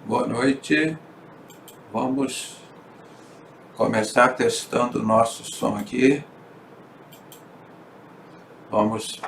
Boa noite. Vamos começar testando o nosso som aqui. Vamos.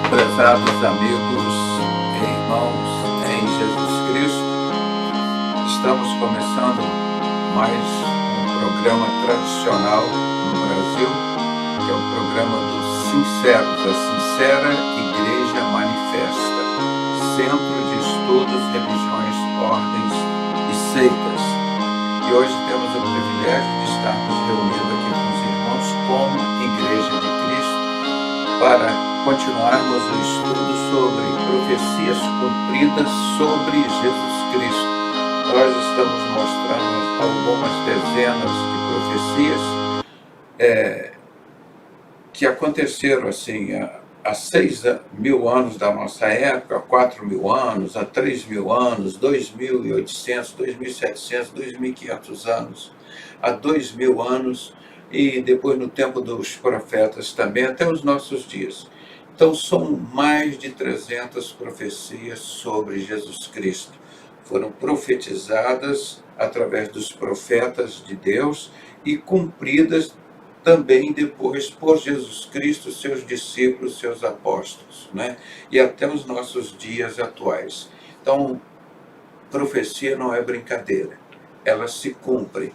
Prezados amigos e irmãos em Jesus Cristo, estamos começando mais um programa tradicional no Brasil, que é o programa dos Sinceros, a Sincera Igreja Manifesta, Centro de Estudos, Religiões, Ordens e Seitas. E hoje temos o privilégio de estarmos reunidos aqui com os irmãos como Igreja de Cristo para continuarmos o estudo sobre profecias cumpridas sobre Jesus Cristo. Nós estamos mostrando algumas dezenas de profecias que aconteceram assim há 6.000 anos da nossa época, há 4.000 anos, há 3.000 anos, 2.800, 2.700, 2.500 anos, há 2.000 anos e depois no tempo dos profetas também, até os nossos dias. Então, são mais de 300 profecias sobre Jesus Cristo. Foram profetizadas através dos profetas de Deus e cumpridas também depois por Jesus Cristo, seus discípulos, seus apóstolos, né? E até os nossos dias atuais. Então, profecia não é brincadeira. Elas se cumprem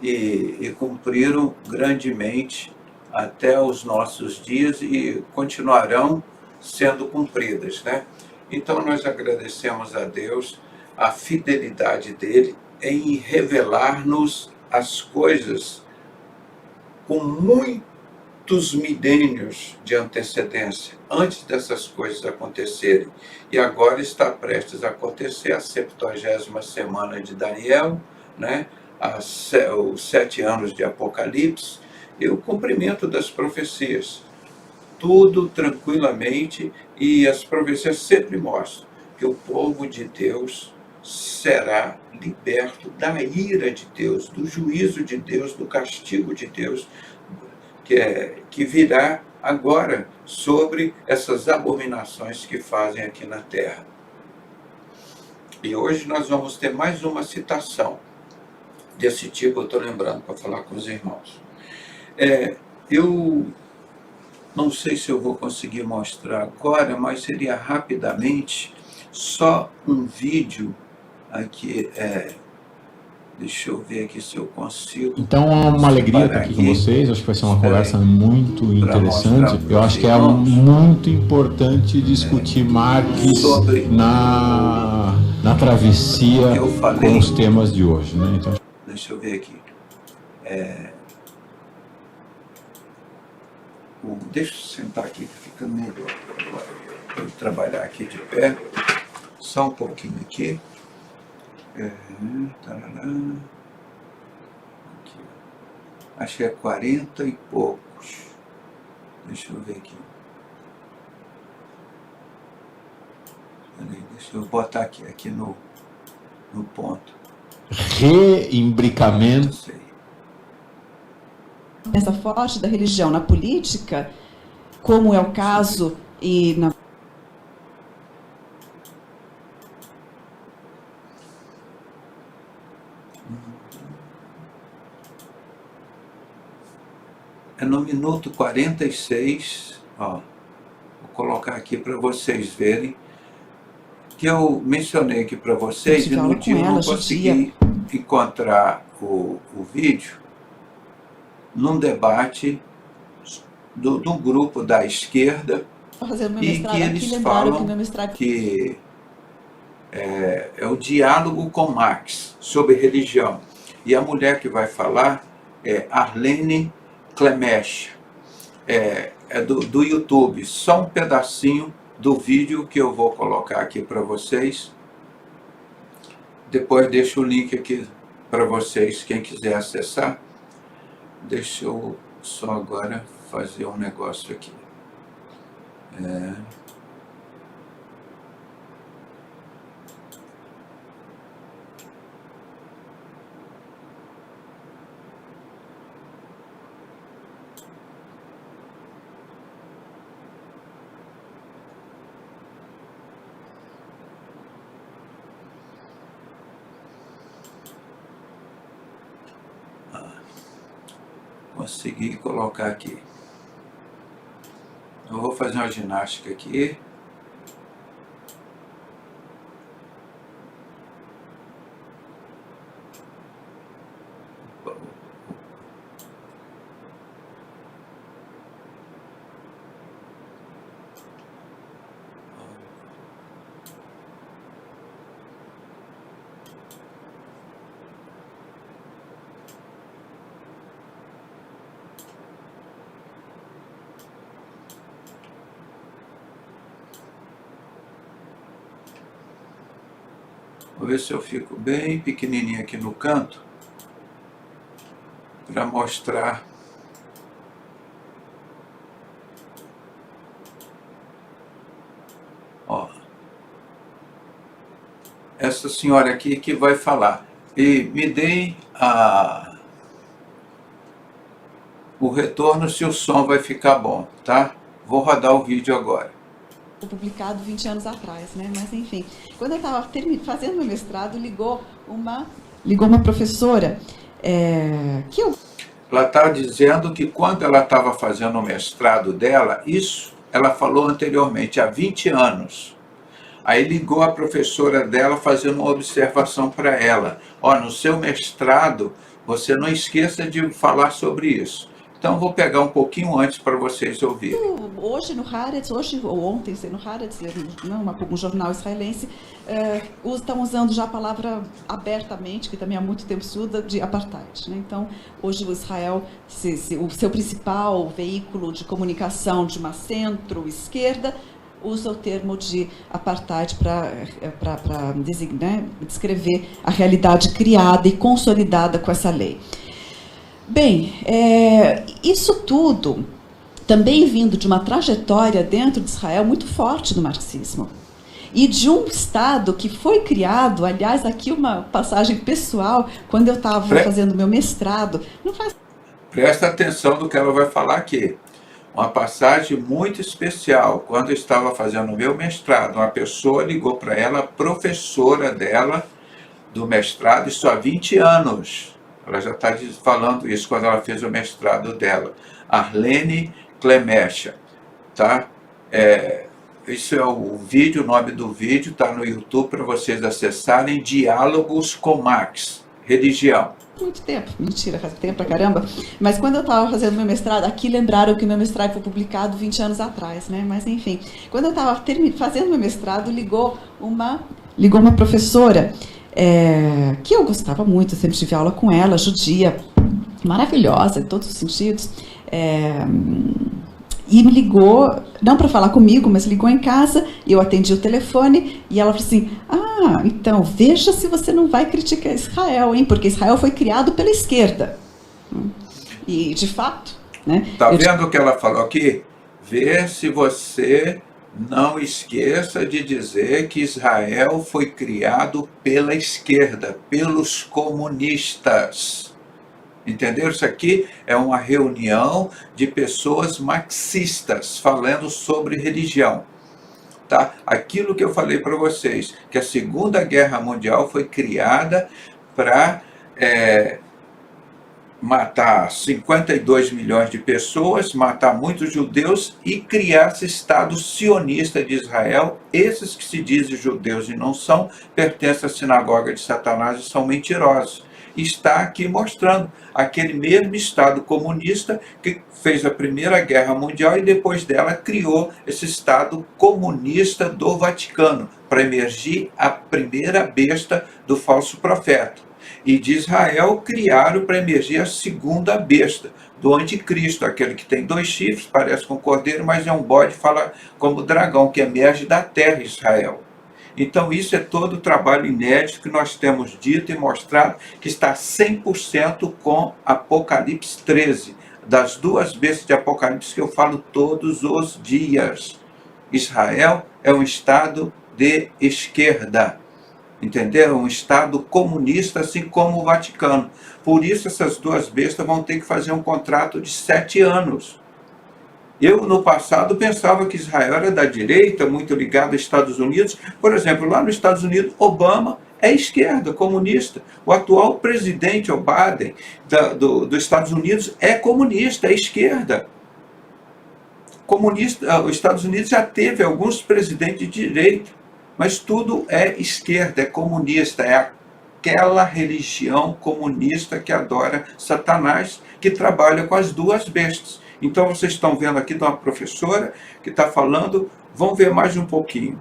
e cumpriram grandemente até os nossos dias e continuarão sendo cumpridas, né? Então nós agradecemos a Deus a fidelidade dele em revelar-nos as coisas com muitos milênios de antecedência, antes dessas coisas acontecerem. E agora está prestes a acontecer a 70ª semana de Daniel, né? Os 7 anos de Apocalipse, e o cumprimento das profecias. Tudo tranquilamente, e as profecias sempre mostram que o povo de Deus será liberto da ira de Deus, do juízo de Deus, do castigo de Deus, que virá agora sobre essas abominações que fazem aqui na terra. E hoje nós vamos ter mais uma citação desse tipo, eu estou lembrando para falar com os irmãos. Eu não sei se eu vou conseguir mostrar agora, mas seria rapidamente só um vídeo aqui. Deixa eu ver aqui se eu consigo. Então é uma alegria estar aqui com vocês. Acho que vai ser uma conversa muito interessante. Eu acho que é muito importante discutir Marx na travessia com os temas de hoje, né? Então, deixa eu ver aqui. Deixa eu sentar aqui que fica melhor para eu trabalhar aqui de pé. Só um pouquinho aqui. Aqui. Acho que é 40 e poucos. Deixa eu ver aqui. Deixa eu botar aqui no ponto. Reimbricamento. Essa forte da religião na política, como é o caso e na no minuto 46, vou colocar aqui para vocês verem, que eu mencionei aqui para vocês, e no dia eu não consegui encontrar o vídeo, num debate de um grupo da esquerda, e que eles falam que é o diálogo com Marx sobre religião. E a mulher que vai falar é Arlene Clemech, do YouTube. Só um pedacinho do vídeo que eu vou colocar aqui para vocês. Depois deixo o link aqui para vocês, quem quiser acessar. Deixa eu só agora fazer um negócio aqui. Consegui colocar aqui. Eu vou fazer uma ginástica aqui. Vou ver se eu fico bem pequenininho aqui no canto para mostrar. Essa senhora aqui que vai falar. E me deem o retorno se o som vai ficar bom, tá? Vou rodar o vídeo agora. Publicado 20 anos atrás, né? Mas enfim, quando eu estava fazendo meu mestrado, ligou uma professora que eu... Ela está dizendo que quando ela estava fazendo o mestrado dela, isso ela falou anteriormente, há 20 anos. Aí ligou a professora dela fazendo uma observação para ela. No seu mestrado, você não esqueça de falar sobre isso. Então, vou pegar um pouquinho antes para vocês ouvirem. Hoje no Haaretz, ou ontem no Haaretz, um jornal israelense, estão usando já a palavra abertamente, que também há muito tempo se usa, de apartheid, né? Então, hoje o Israel, o seu principal veículo de comunicação de uma centro-esquerda, usa o termo de apartheid para descrever a realidade criada e consolidada com essa lei. Bem, isso tudo também vindo de uma trajetória dentro de Israel muito forte do marxismo. E de um Estado que foi criado, aliás, aqui uma passagem pessoal, quando eu estava fazendo meu mestrado. Presta atenção no que ela vai falar aqui. Uma passagem muito especial. Quando eu estava fazendo o meu mestrado, uma pessoa ligou para ela, professora dela, do mestrado, isso há 20 anos. Ela já está falando isso quando ela fez o mestrado dela. Arlene Clemecha, tá? Isso é o vídeo, o nome do vídeo está no YouTube para vocês acessarem. Diálogos com Marx, religião. Muito tempo, mentira, faz tempo pra caramba. Mas quando eu estava fazendo meu mestrado, aqui lembraram que meu mestrado foi publicado 20 anos atrás, né? Mas enfim, quando eu estava fazendo meu mestrado, ligou uma professora que eu gostava muito, eu sempre tive aula com ela, judia, maravilhosa em todos os sentidos. E me ligou, não para falar comigo, mas ligou em casa, e eu atendi o telefone, e ela falou assim, então, veja se você não vai criticar Israel, hein? Porque Israel foi criado pela esquerda. E, de fato... né? Está vendo o que ela falou aqui? Vê se você não esqueça de dizer que Israel foi criado pela esquerda, pelos comunistas. Entenderam? Isso aqui é uma reunião de pessoas marxistas falando sobre religião. Tá? Aquilo que eu falei para vocês, que a Segunda Guerra Mundial foi criada para matar 52 milhões de pessoas, matar muitos judeus e criar esse Estado sionista de Israel. Esses que se dizem judeus e não são, pertencem à sinagoga de Satanás e são mentirosos. Está aqui mostrando aquele mesmo Estado comunista que fez a Primeira Guerra Mundial e depois dela criou esse Estado comunista do Vaticano para emergir a primeira besta do falso profeta. E de Israel criaram para emergir a segunda besta do anticristo, aquele que tem 2 chifres, parece com um cordeiro, mas é um bode, fala como dragão, que emerge da terra Israel. Então isso é todo o trabalho inédito que nós temos dito e mostrado, que está 100% com Apocalipse 13, das 2 bestas de Apocalipse que eu falo todos os dias. Israel é um Estado de esquerda, entenderam? Um Estado comunista, assim como o Vaticano. Por isso essas 2 bestas vão ter que fazer um contrato de 7 anos. Eu, no passado, pensava que Israel era da direita, muito ligado aos Estados Unidos. Por exemplo, lá nos Estados Unidos, Obama é esquerda, comunista. O atual presidente, o Biden, dos Estados Unidos, é comunista, é esquerda. Comunista, os Estados Unidos já teve alguns presidentes de direita, mas tudo é esquerda, é comunista, é aquela religião comunista que adora Satanás, que trabalha com as 2 bestas. Então, vocês estão vendo aqui de uma professora que está falando, vamos ver mais um pouquinho.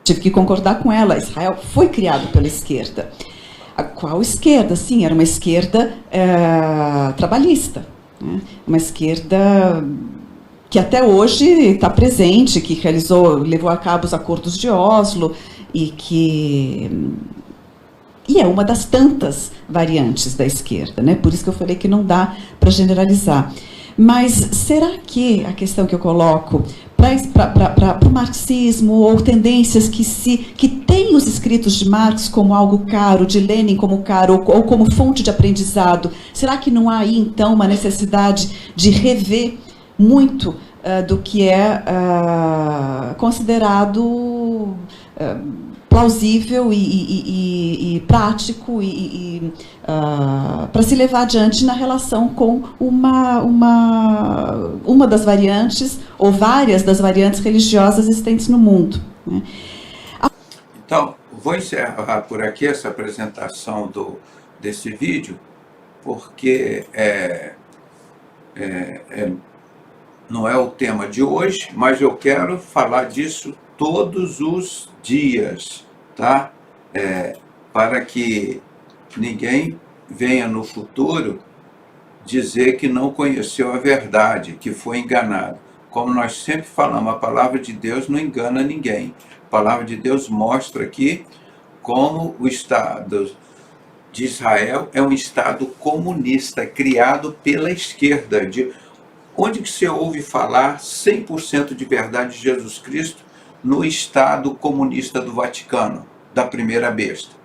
Tive que concordar com ela, Israel foi criado pela esquerda. A qual esquerda? Sim, era uma esquerda trabalhista, né? Uma esquerda que até hoje está presente, que levou a cabo os acordos de Oslo e é uma das tantas variantes da esquerda, né? Por isso que eu falei que não dá para generalizar. Mas será que a questão que eu coloco para o marxismo, ou tendências que têm os escritos de Marx como algo caro, de Lenin como caro, ou como fonte de aprendizado, será que não há aí, então, uma necessidade de rever muito do que é considerado plausível e prático para se levar adiante na relação com uma das variantes, ou várias das variantes religiosas existentes no mundo, né? Então, vou encerrar por aqui essa apresentação desse vídeo, porque não é o tema de hoje, mas eu quero falar disso todos os dias, tá? Para que ninguém venha no futuro dizer que não conheceu a verdade, que foi enganado. Como nós sempre falamos, a palavra de Deus não engana ninguém. A palavra de Deus mostra aqui como o Estado de Israel é um Estado comunista, criado pela esquerda. Onde que você ouve falar 100% de verdade de Jesus Cristo? No Estado comunista do Vaticano, da primeira besta.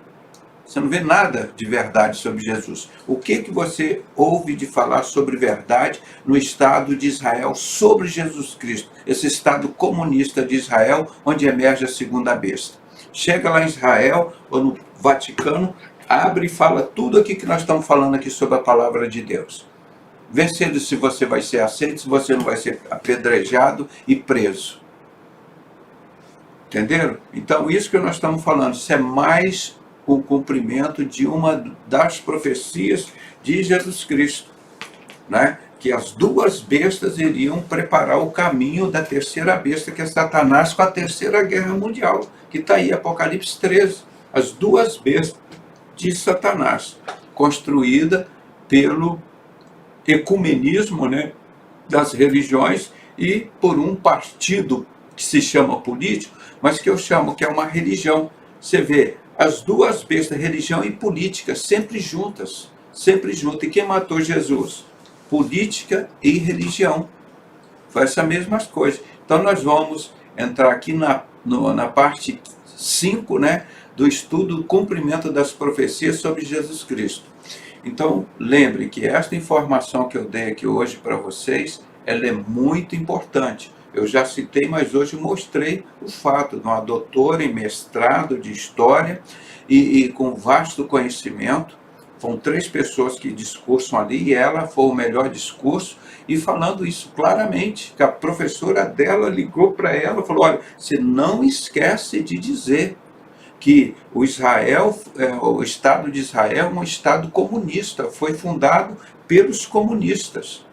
Você não vê nada de verdade sobre Jesus. O que você ouve de falar sobre verdade no Estado de Israel sobre Jesus Cristo? Esse Estado comunista de Israel, onde emerge a segunda besta. Chega lá em Israel, ou no Vaticano, abre e fala tudo aqui que nós estamos falando aqui sobre a palavra de Deus. Vê se você vai ser aceito, se você não vai ser apedrejado e preso. Entenderam? Então, isso que nós estamos falando, isso é mais o cumprimento de uma das profecias de Jesus Cristo, né? Que as duas bestas iriam preparar o caminho da terceira besta, que é Satanás, com a terceira guerra mundial, que está aí, Apocalipse 13. As duas bestas de Satanás, construída pelo ecumenismo, né, das religiões e por um partido que se chama político, mas que eu chamo que é uma religião. Você vê as duas bestas, religião e política, sempre juntas. E quem matou Jesus? Política e religião. Foi essa mesma coisa. Então nós vamos entrar aqui na parte 5, né, do estudo do cumprimento das profecias sobre Jesus Cristo. Então, lembre que esta informação que eu dei aqui hoje para vocês, ela é muito importante. Eu já citei, mas hoje mostrei o fato de uma doutora em mestrado de História e com vasto conhecimento. Foram 3 pessoas que discursam ali e ela foi o melhor discurso. E falando isso claramente, que a professora dela ligou para ela e falou, olha, você não esquece de dizer que o Estado de Israel é um Estado comunista, foi fundado pelos comunistas.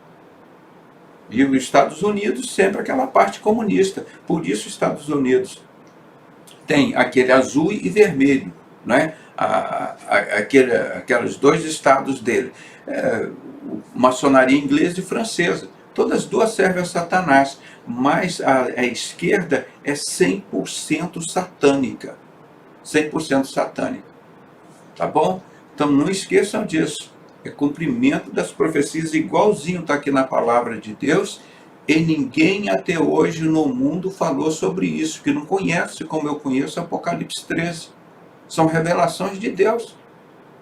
E os Estados Unidos sempre aquela parte comunista. Por isso os Estados Unidos tem aquele azul e vermelho, né? Aqueles 2 estados dele, maçonaria inglesa e francesa. Todas as duas servem a Satanás, mas a esquerda é 100% satânica. 100% satânica. Tá bom? Então não esqueçam disso. É cumprimento das profecias, igualzinho está aqui na palavra de Deus, e ninguém até hoje no mundo falou sobre isso, que não conhece como eu conheço Apocalipse 13. São revelações de Deus.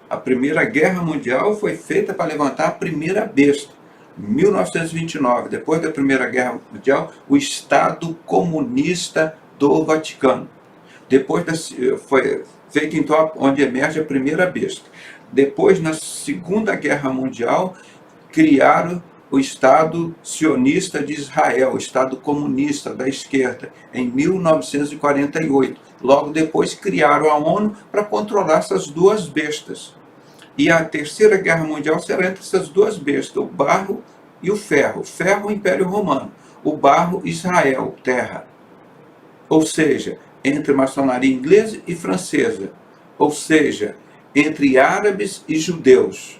A Primeira Guerra Mundial foi feita para levantar a primeira besta. Em 1929, depois da Primeira Guerra Mundial, o Estado comunista do Vaticano. Depois foi feito então onde emerge a primeira besta. Depois, na Segunda Guerra Mundial, criaram o Estado sionista de Israel, o Estado comunista da esquerda, em 1948. Logo depois criaram a ONU para controlar essas duas bestas. E a Terceira Guerra Mundial será entre essas duas bestas, o barro e o ferro. O ferro, o Império Romano. O barro, Israel, terra. Ou seja, entre maçonaria inglesa e francesa, ou seja, entre árabes e judeus.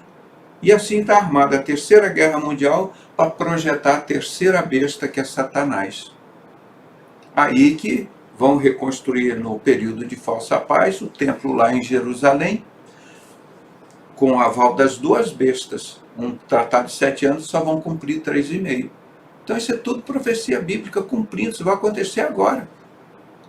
E assim está armada a Terceira Guerra Mundial para projetar a terceira besta, que é Satanás. Aí que vão reconstruir no período de falsa paz o templo lá em Jerusalém, com o aval das duas bestas. Um tratado de 7 anos só vão cumprir 3,5. Então isso é tudo profecia bíblica cumprindo, isso vai acontecer agora.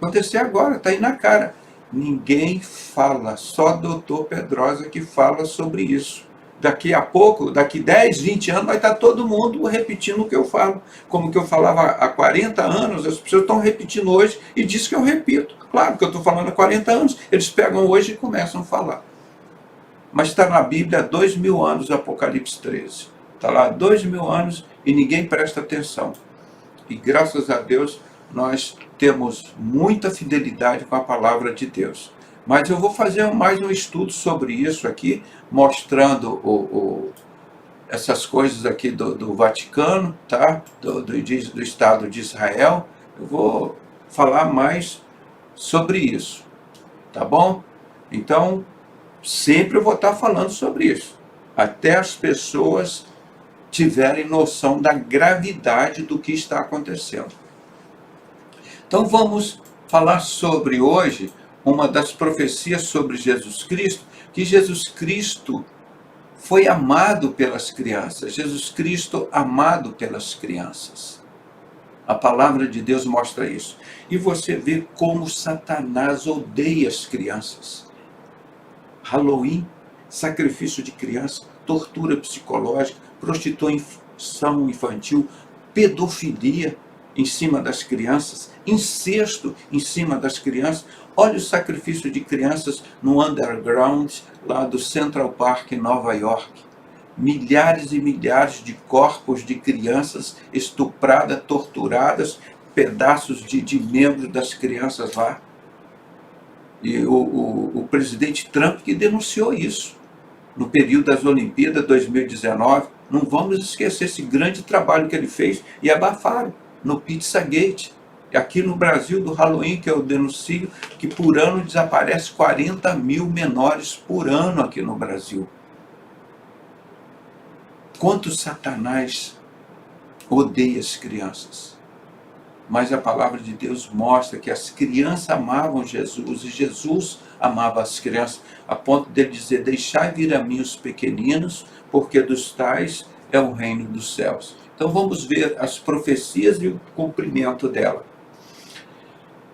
Está aí na cara. Ninguém fala, só doutor Pedrosa que fala sobre isso. Daqui a pouco, daqui 10, 20 anos, vai estar todo mundo repetindo o que eu falo. Como que eu falava há 40 anos, as pessoas estão repetindo hoje e diz que eu repito. Claro que eu estou falando há 40 anos, eles pegam hoje e começam a falar. Mas está na Bíblia há 2.000 anos, Apocalipse 13. Está lá há 2.000 anos e ninguém presta atenção. E graças a Deus, nós temos muita fidelidade com a palavra de Deus. Mas eu vou fazer mais um estudo sobre isso aqui, mostrando essas coisas aqui do Vaticano, tá? do Estado de Israel. Eu vou falar mais sobre isso, tá bom? Então, sempre eu vou estar falando sobre isso, até as pessoas tiverem noção da gravidade do que está acontecendo. Então vamos falar sobre hoje uma das profecias sobre Jesus Cristo, que Jesus Cristo foi amado pelas crianças. Jesus Cristo amado pelas crianças. A palavra de Deus mostra isso. E você vê como Satanás odeia as crianças. Halloween, sacrifício de criança, tortura psicológica, prostituição infantil, pedofilia em cima das crianças, incesto em cima das crianças. Olha o sacrifício de crianças no underground, lá do Central Park, em Nova York. Milhares e milhares de corpos de crianças estupradas, torturadas, pedaços de membros das crianças lá. E o presidente Trump que denunciou isso no período das Olimpíadas 2019. Não vamos esquecer esse grande trabalho que ele fez e abafaram no Pizzagate. Aqui no Brasil, do Halloween, que eu denuncio, que por ano desaparece 40 mil menores por ano aqui no Brasil. Quanto Satanás odeia as crianças. Mas a palavra de Deus mostra que as crianças amavam Jesus, e Jesus amava as crianças, a ponto dele dizer: deixai vir a mim os pequeninos, porque dos tais é o reino dos céus. Então vamos ver as profecias e o cumprimento dela.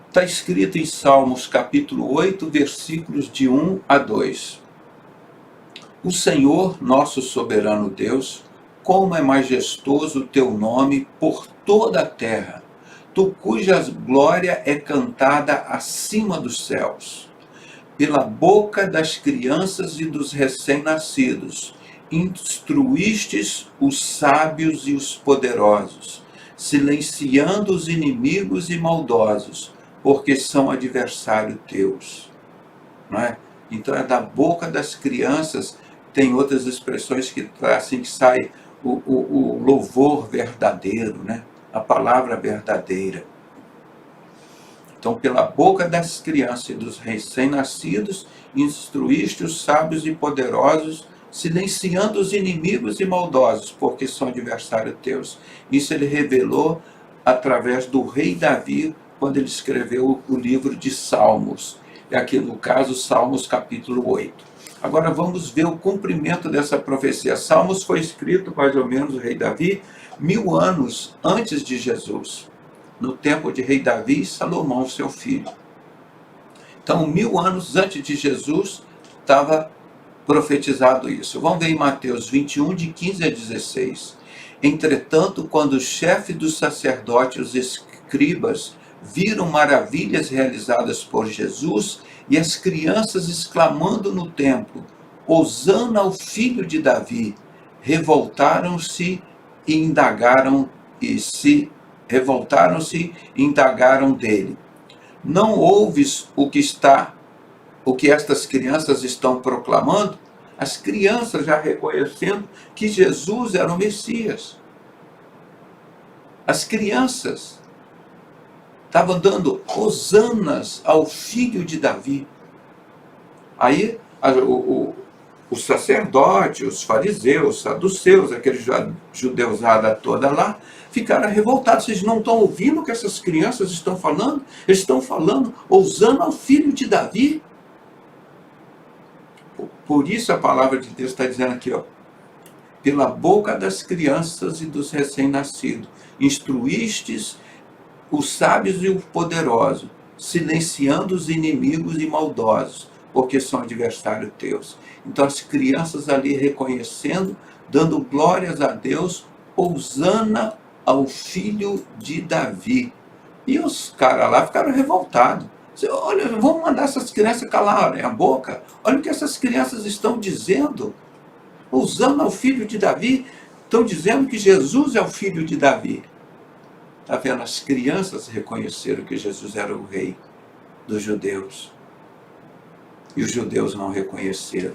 Está escrito em Salmos capítulo 8, versículos de 1 a 2. O Senhor, nosso soberano Deus, como é majestoso o teu nome por toda a terra, tu cuja glória é cantada acima dos céus. Pela boca das crianças e dos recém-nascidos, instruístes os sábios e os poderosos, silenciando os inimigos e maldosos, porque são adversários teus. Não é? Então é da boca das crianças. Tem outras expressões que assim que sai o louvor verdadeiro, né? A palavra verdadeira. Então, pela boca das crianças e dos recém-nascidos, instruíste os sábios e poderosos, silenciando os inimigos e maldosos, porque são adversários teus. Isso ele revelou através do rei Davi, quando ele escreveu o livro de Salmos. É aqui, no caso, Salmos capítulo 8. Agora vamos ver o cumprimento dessa profecia. Salmos foi escrito, mais ou menos, o rei Davi, 1000 anos antes de Jesus, no tempo de rei Davi e Salomão, seu filho. Então, 1000 anos antes de Jesus, estava profetizado isso. Vamos ver em Mateus 21, de 15 a 16. Entretanto, quando o chefe dos sacerdotes, os escribas, viram maravilhas realizadas por Jesus e as crianças exclamando no templo: Hosana ao filho de Davi, revoltaram-se e indagaram dele. Não ouves o que estas crianças estão proclamando? As crianças já reconhecendo que Jesus era o Messias. As crianças estavam dando hosanas ao filho de Davi. Aí os sacerdotes, os fariseus, os saduceus, aquele judeusada toda lá, ficaram revoltados. Vocês não estão ouvindo o que essas crianças estão falando? Eles estão falando hosana ao filho de Davi. Por isso a palavra de Deus está dizendo aqui, ó, pela boca das crianças e dos recém-nascidos, instruístes os sábios e os poderosos, silenciando os inimigos e maldosos, porque são adversários teus. Então as crianças ali reconhecendo, dando glórias a Deus, hosana ao filho de Davi. E os caras lá ficaram revoltados. Olha, vamos mandar essas crianças calarem a boca. Olha o que essas crianças estão dizendo. Hosana ao filho de Davi. Estão dizendo que Jesus é o filho de Davi. Está vendo? As crianças reconheceram que Jesus era o rei dos judeus. E os judeus não reconheceram.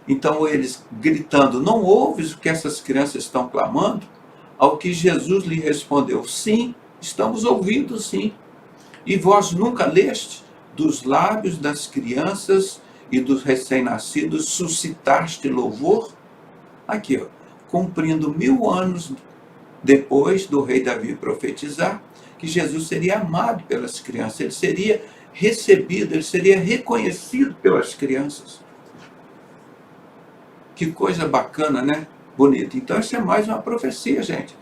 Então eles gritando: não ouves o que essas crianças estão clamando? Ao que Jesus lhe respondeu: sim, estamos ouvindo, sim. E vós nunca leste? Dos lábios das crianças e dos recém-nascidos suscitaste louvor? Aqui, ó, cumprindo 1000 anos depois do rei Davi profetizar que Jesus seria amado pelas crianças, ele seria recebido, ele seria reconhecido pelas crianças. Que coisa bacana, né? Bonita. Então, essa é mais uma profecia, gente.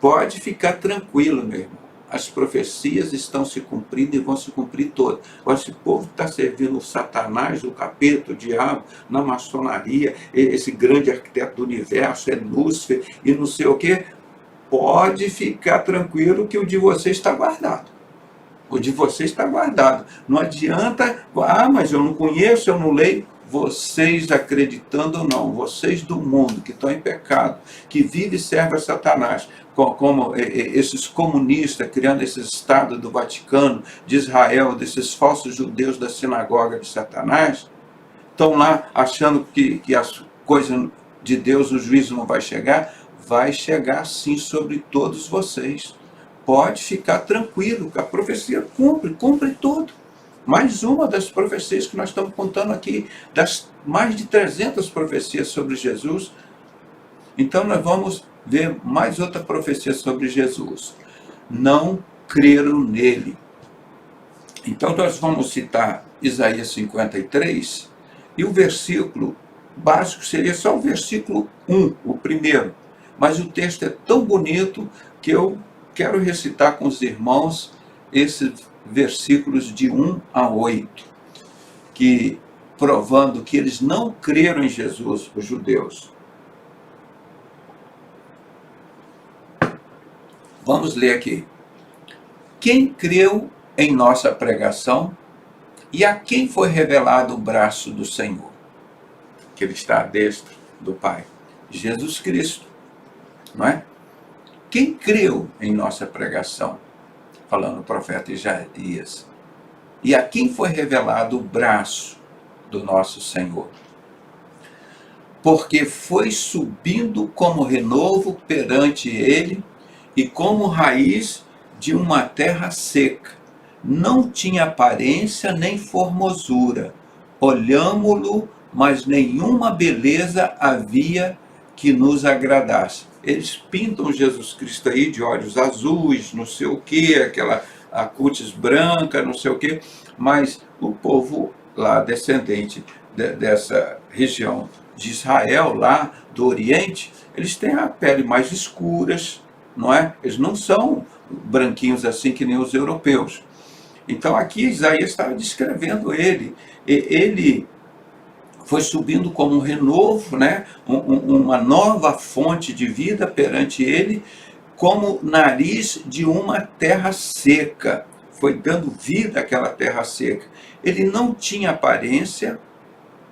Pode ficar tranquilo, meu irmão. As profecias estão se cumprindo e vão se cumprir todas. Agora, esse povo está servindo o Satanás, o capeta, o diabo, na maçonaria, esse grande arquiteto do universo, é Lúcifer e não sei o quê. Pode ficar tranquilo que o de vocês está guardado. O de vocês está guardado. Não adianta, mas eu não conheço, eu não leio. Vocês acreditando ou não, vocês do mundo que estão em pecado, que vive e serve a Satanás, como esses comunistas criando esse Estado do Vaticano, de Israel, desses falsos judeus da sinagoga de Satanás, estão lá achando que as coisas de Deus, o juízo não vai chegar sim sobre todos vocês. Pode ficar tranquilo, que a profecia cumpre tudo. Mais uma das profecias que nós estamos contando aqui, das mais de 300 profecias sobre Jesus. Então nós vamos ver mais outra profecia sobre Jesus. Não creram nele. Então nós vamos citar Isaías 53, e o versículo básico seria só o versículo 1, o primeiro. Mas o texto é tão bonito que eu quero recitar com os irmãos esses versículos de 1 a 8, que provando que eles não creram em Jesus, os judeus. Vamos ler aqui. Quem creu em nossa pregação e a quem foi revelado o braço do Senhor? Que ele está à destra do Pai. Jesus Cristo, não é? Quem creu em nossa pregação? Falando o profeta Isaías. E a quem foi revelado o braço do nosso Senhor? Porque foi subindo como renovo perante ele e como raiz de uma terra seca. Não tinha aparência nem formosura. Olhámo-lo, mas nenhuma beleza havia que nos agradasse. Eles pintam Jesus Cristo aí de olhos azuis, não sei o quê, aquela a cutis branca, não sei o quê, mas o povo lá, descendente dessa região de Israel, lá do Oriente, eles têm a pele mais escuras, não é? Eles não são branquinhos assim que nem os europeus. Então aqui Isaías estava descrevendo ele. Ele foi subindo como um renovo, né? Uma nova fonte de vida perante ele, como nariz de uma terra seca. Foi dando vida àquela terra seca. Ele não tinha aparência,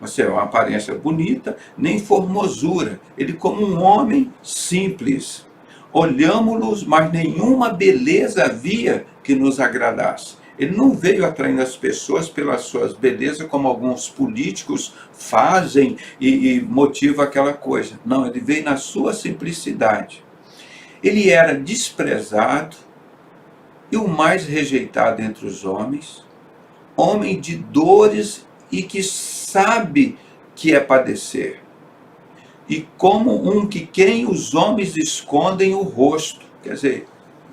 uma aparência bonita, nem formosura. Ele como um homem simples. Olhámo-los, mas nenhuma beleza havia que nos agradasse. Ele não veio atraindo as pessoas pelas suas belezas, como alguns políticos fazem e motivam aquela coisa. Não, ele veio na sua simplicidade. Ele era desprezado e o mais rejeitado entre os homens, homem de dores e que sabe que é padecer. E como um que quem os homens escondem o rosto. Quer dizer,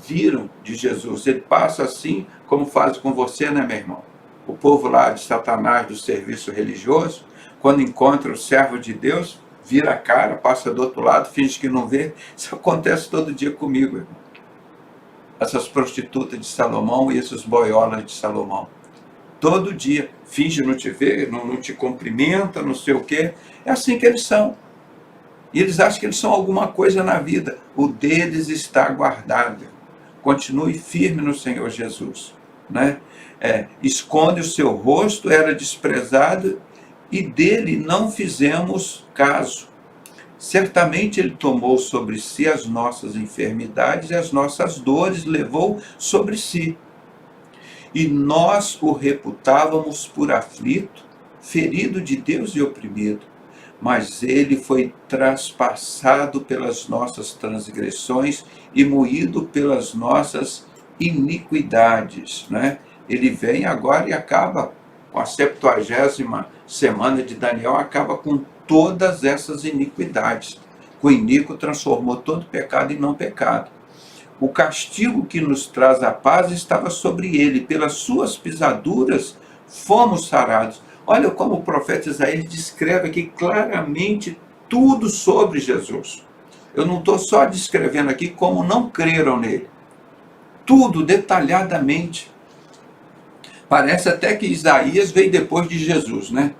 viram de Jesus. Ele passa assim, como faz com você, né, meu irmão? O povo lá de Satanás, do serviço religioso, quando encontra o servo de Deus, vira a cara, passa do outro lado, finge que não vê. Isso acontece todo dia comigo, irmão. Essas prostitutas de Salomão e esses boiolas de Salomão. Todo dia, finge não te ver, não te cumprimenta, não sei o quê. É assim que eles são. E eles acham que eles são alguma coisa na vida. O deles está guardado. Continue firme no Senhor Jesus. Né? Esconde o seu rosto, era desprezado, e dele não fizemos caso. Certamente ele tomou sobre si as nossas enfermidades e as nossas dores levou sobre si. E nós o reputávamos por aflito, ferido de Deus e oprimido. Mas ele foi traspassado pelas nossas transgressões e moído pelas nossas iniquidades. Né? Ele vem agora e acaba com a 70ª semana de Daniel, acaba com todas essas iniquidades. O iníquo transformou todo pecado em não pecado. O castigo que nos traz a paz estava sobre ele. Pelas suas pisaduras fomos sarados. Olha como o profeta Isaías descreve aqui claramente tudo sobre Jesus. Eu não estou só descrevendo aqui como não creram nele. Tudo detalhadamente. Parece até que Isaías veio depois de Jesus, né?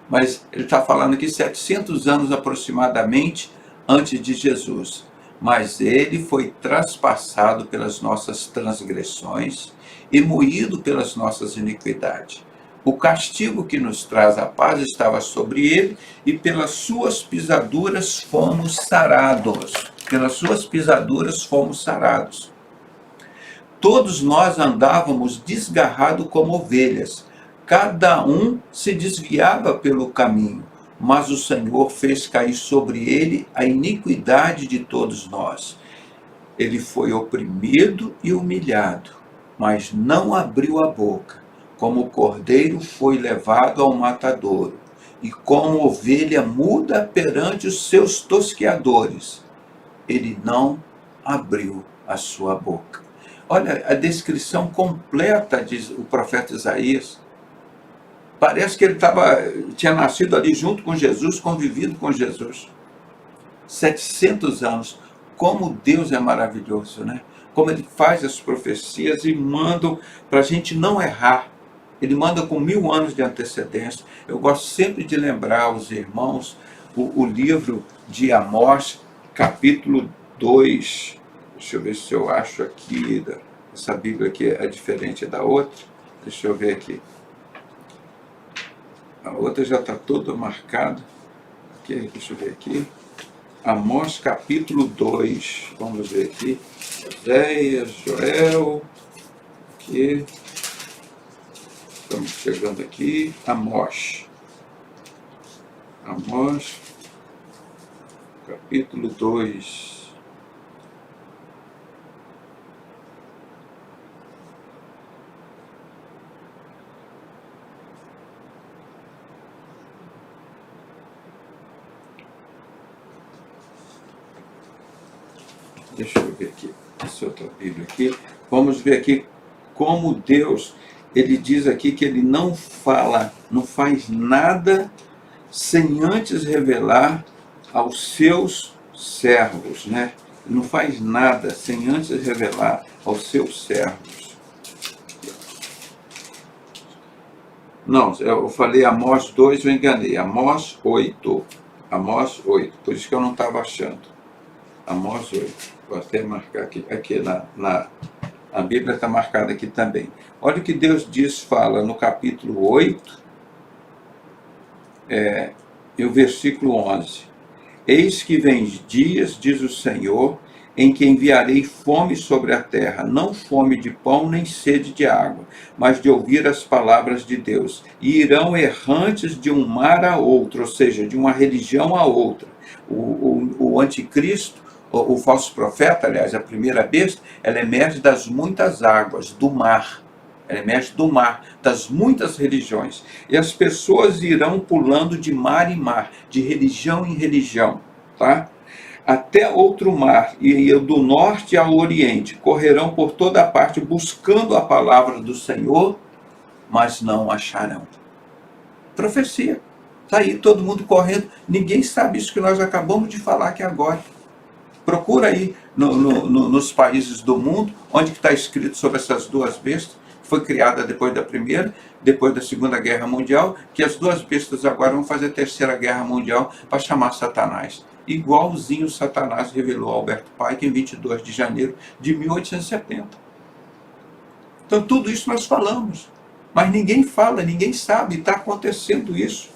Mas ele está falando aqui 700 anos aproximadamente antes de Jesus. Mas ele foi traspassado pelas nossas transgressões e moído pelas nossas iniquidades. O castigo que nos traz a paz estava sobre ele, e pelas suas pisaduras fomos sarados. Pelas suas pisaduras fomos sarados. Todos nós andávamos desgarrados como ovelhas. Cada um se desviava pelo caminho, mas o Senhor fez cair sobre ele a iniquidade de todos nós. Ele foi oprimido e humilhado, mas não abriu a boca. Como o cordeiro foi levado ao matadouro, e como ovelha muda perante os seus tosqueadores, ele não abriu a sua boca. Olha a descrição completa, diz o profeta Isaías. Parece que ele tinha nascido ali junto com Jesus, convivido com Jesus. 700 anos. Como Deus é maravilhoso, né? Como ele faz as profecias e manda para a gente não errar. Ele manda com 1000 anos de antecedência. Eu gosto sempre de lembrar aos irmãos o livro de Amós, capítulo 2. Deixa eu ver se eu acho aqui. Essa Bíblia aqui é diferente da outra. Deixa eu ver aqui. A outra já está toda marcada. Aqui, deixa eu ver aqui. Amós, capítulo 2. Vamos ver aqui. Oséias, Joel. Aqui. Estamos chegando aqui. Amós. Amós, capítulo 2. Deixa eu ver aqui, essa outra Bíblia aqui. Vamos ver aqui como Deus, ele diz aqui que ele não fala, não faz nada sem antes revelar aos seus servos, né? Ele não faz nada sem antes revelar aos seus servos. Não, eu falei Amós 2, eu enganei. Amós 8. Amós 8, por isso que eu não estava achando. Amós 8. Vou até marcar aqui a Bíblia está marcada aqui também. Olha o que Deus diz, fala no capítulo 8, e o versículo 11. Eis que vem dias, diz o Senhor, em que enviarei fome sobre a terra, não fome de pão nem sede de água, mas de ouvir as palavras de Deus. E irão errantes de um mar a outro, ou seja, de uma religião a outra. O anticristo, o falso profeta, aliás, a primeira besta, ela emerge das muitas águas, do mar. Ela emerge do mar, das muitas religiões. E as pessoas irão pulando de mar em mar, de religião em religião, tá? Até outro mar, e do norte ao oriente, correrão por toda parte, buscando a palavra do Senhor, mas não acharão. Profecia. Está aí todo mundo correndo. Ninguém sabe isso que nós acabamos de falar aqui agora. Procura aí nos países do mundo, onde está escrito sobre essas duas bestas, foi criada depois da Primeira, depois da Segunda Guerra Mundial, que as duas bestas agora vão fazer a Terceira Guerra Mundial para chamar Satanás. Igualzinho Satanás revelou a Alberto Pike em 22 de janeiro de 1870. Então tudo isso nós falamos, mas ninguém fala, ninguém sabe, está acontecendo isso.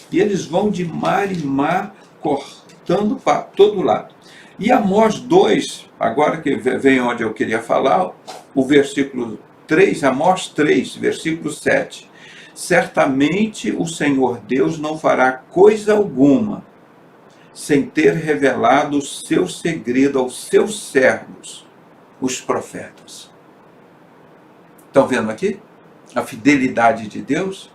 E eles vão de mar em mar, cortando para todo lado. E Amós 2, agora que vem onde eu queria falar, o versículo 3, Amós 3, versículo 7. Certamente o Senhor Deus não fará coisa alguma sem ter revelado o seu segredo aos seus servos, os profetas. Estão vendo aqui a fidelidade de Deus?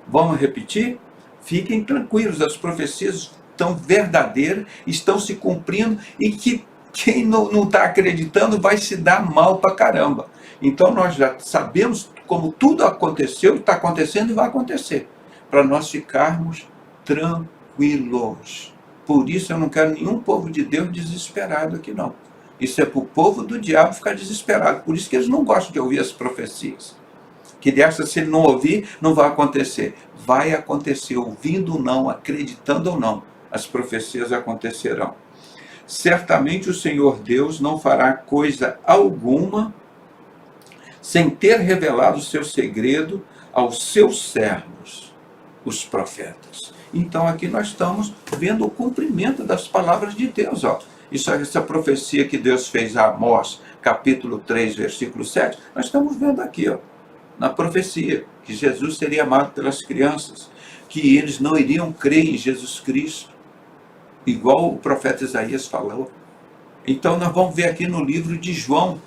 Vamos repetir? Fiquem tranquilos, as profecias estão verdadeiras, estão se cumprindo, e que quem não está acreditando vai se dar mal pra caramba. Então nós já sabemos como tudo aconteceu, está acontecendo e vai acontecer. para nós ficarmos tranquilos. Por isso eu não quero nenhum povo de Deus desesperado aqui, não. Isso é para o povo do diabo ficar desesperado. Por isso que eles não gostam de ouvir as profecias. Que dessa, se ele não ouvir, não vai acontecer. Vai acontecer, ouvindo ou não, acreditando ou não, as profecias acontecerão. Certamente o Senhor Deus não fará coisa alguma sem ter revelado o seu segredo aos seus servos, os profetas. Então aqui nós estamos vendo o cumprimento das palavras de Deus. Essa profecia que Deus fez a Amós, capítulo 3, versículo 7, nós estamos vendo aqui, na profecia, que Jesus seria amado pelas crianças, que eles não iriam crer em Jesus Cristo, igual o profeta Isaías falou. Então nós vamos ver aqui no livro de João,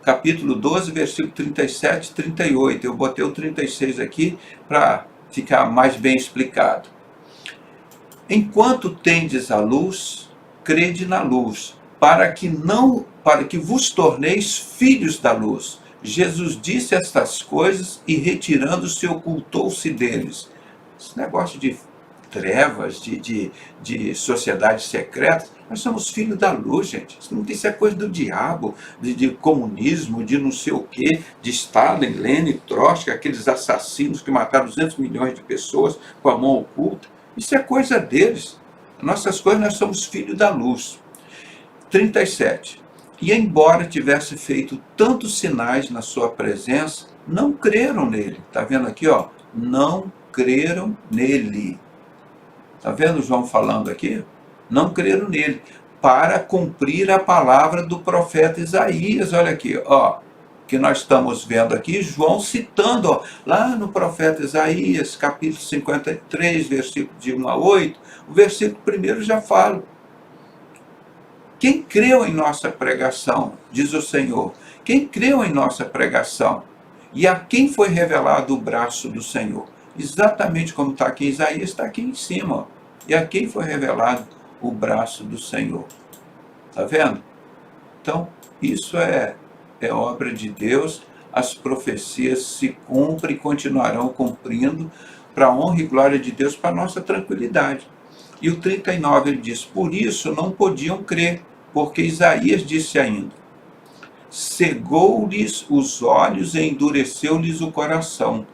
capítulo 12, versículo 37 e 38. Eu botei o 36 aqui para ficar mais bem explicado. Enquanto tendes a luz, crede na luz, para que vos torneis filhos da luz. Jesus disse estas coisas e, retirando-se, ocultou-se deles. Esse negócio de trevas, de sociedades secretas, nós somos filhos da luz, gente. Isso é coisa do diabo, de comunismo, de não sei o quê, de Stalin, Lenin, Trotsky, aqueles assassinos que mataram 200 milhões de pessoas com a mão oculta. Isso é coisa deles. Nossas coisas, nós somos filhos da luz. 37. E embora tivesse feito tantos sinais na sua presença, não creram nele. Está vendo aqui, não creram nele. Está vendo João falando aqui? Não creram nele. Para cumprir a palavra do profeta Isaías. Olha aqui, que nós estamos vendo aqui, João citando, lá no profeta Isaías, capítulo 53, versículo de 1 a 8, o versículo 1 já fala. Quem creu em nossa pregação, diz o Senhor, quem creu em nossa pregação, e a quem foi revelado o braço do Senhor? Exatamente como está aqui em Isaías, está aqui em cima. E a quem foi revelado o braço do Senhor? Está vendo? Então, isso é obra de Deus. As profecias se cumprem e continuarão cumprindo para a honra e glória de Deus, para a nossa tranquilidade. E o 39 ele diz, por isso não podiam crer, porque Isaías disse ainda, cegou-lhes os olhos e endureceu-lhes o coração,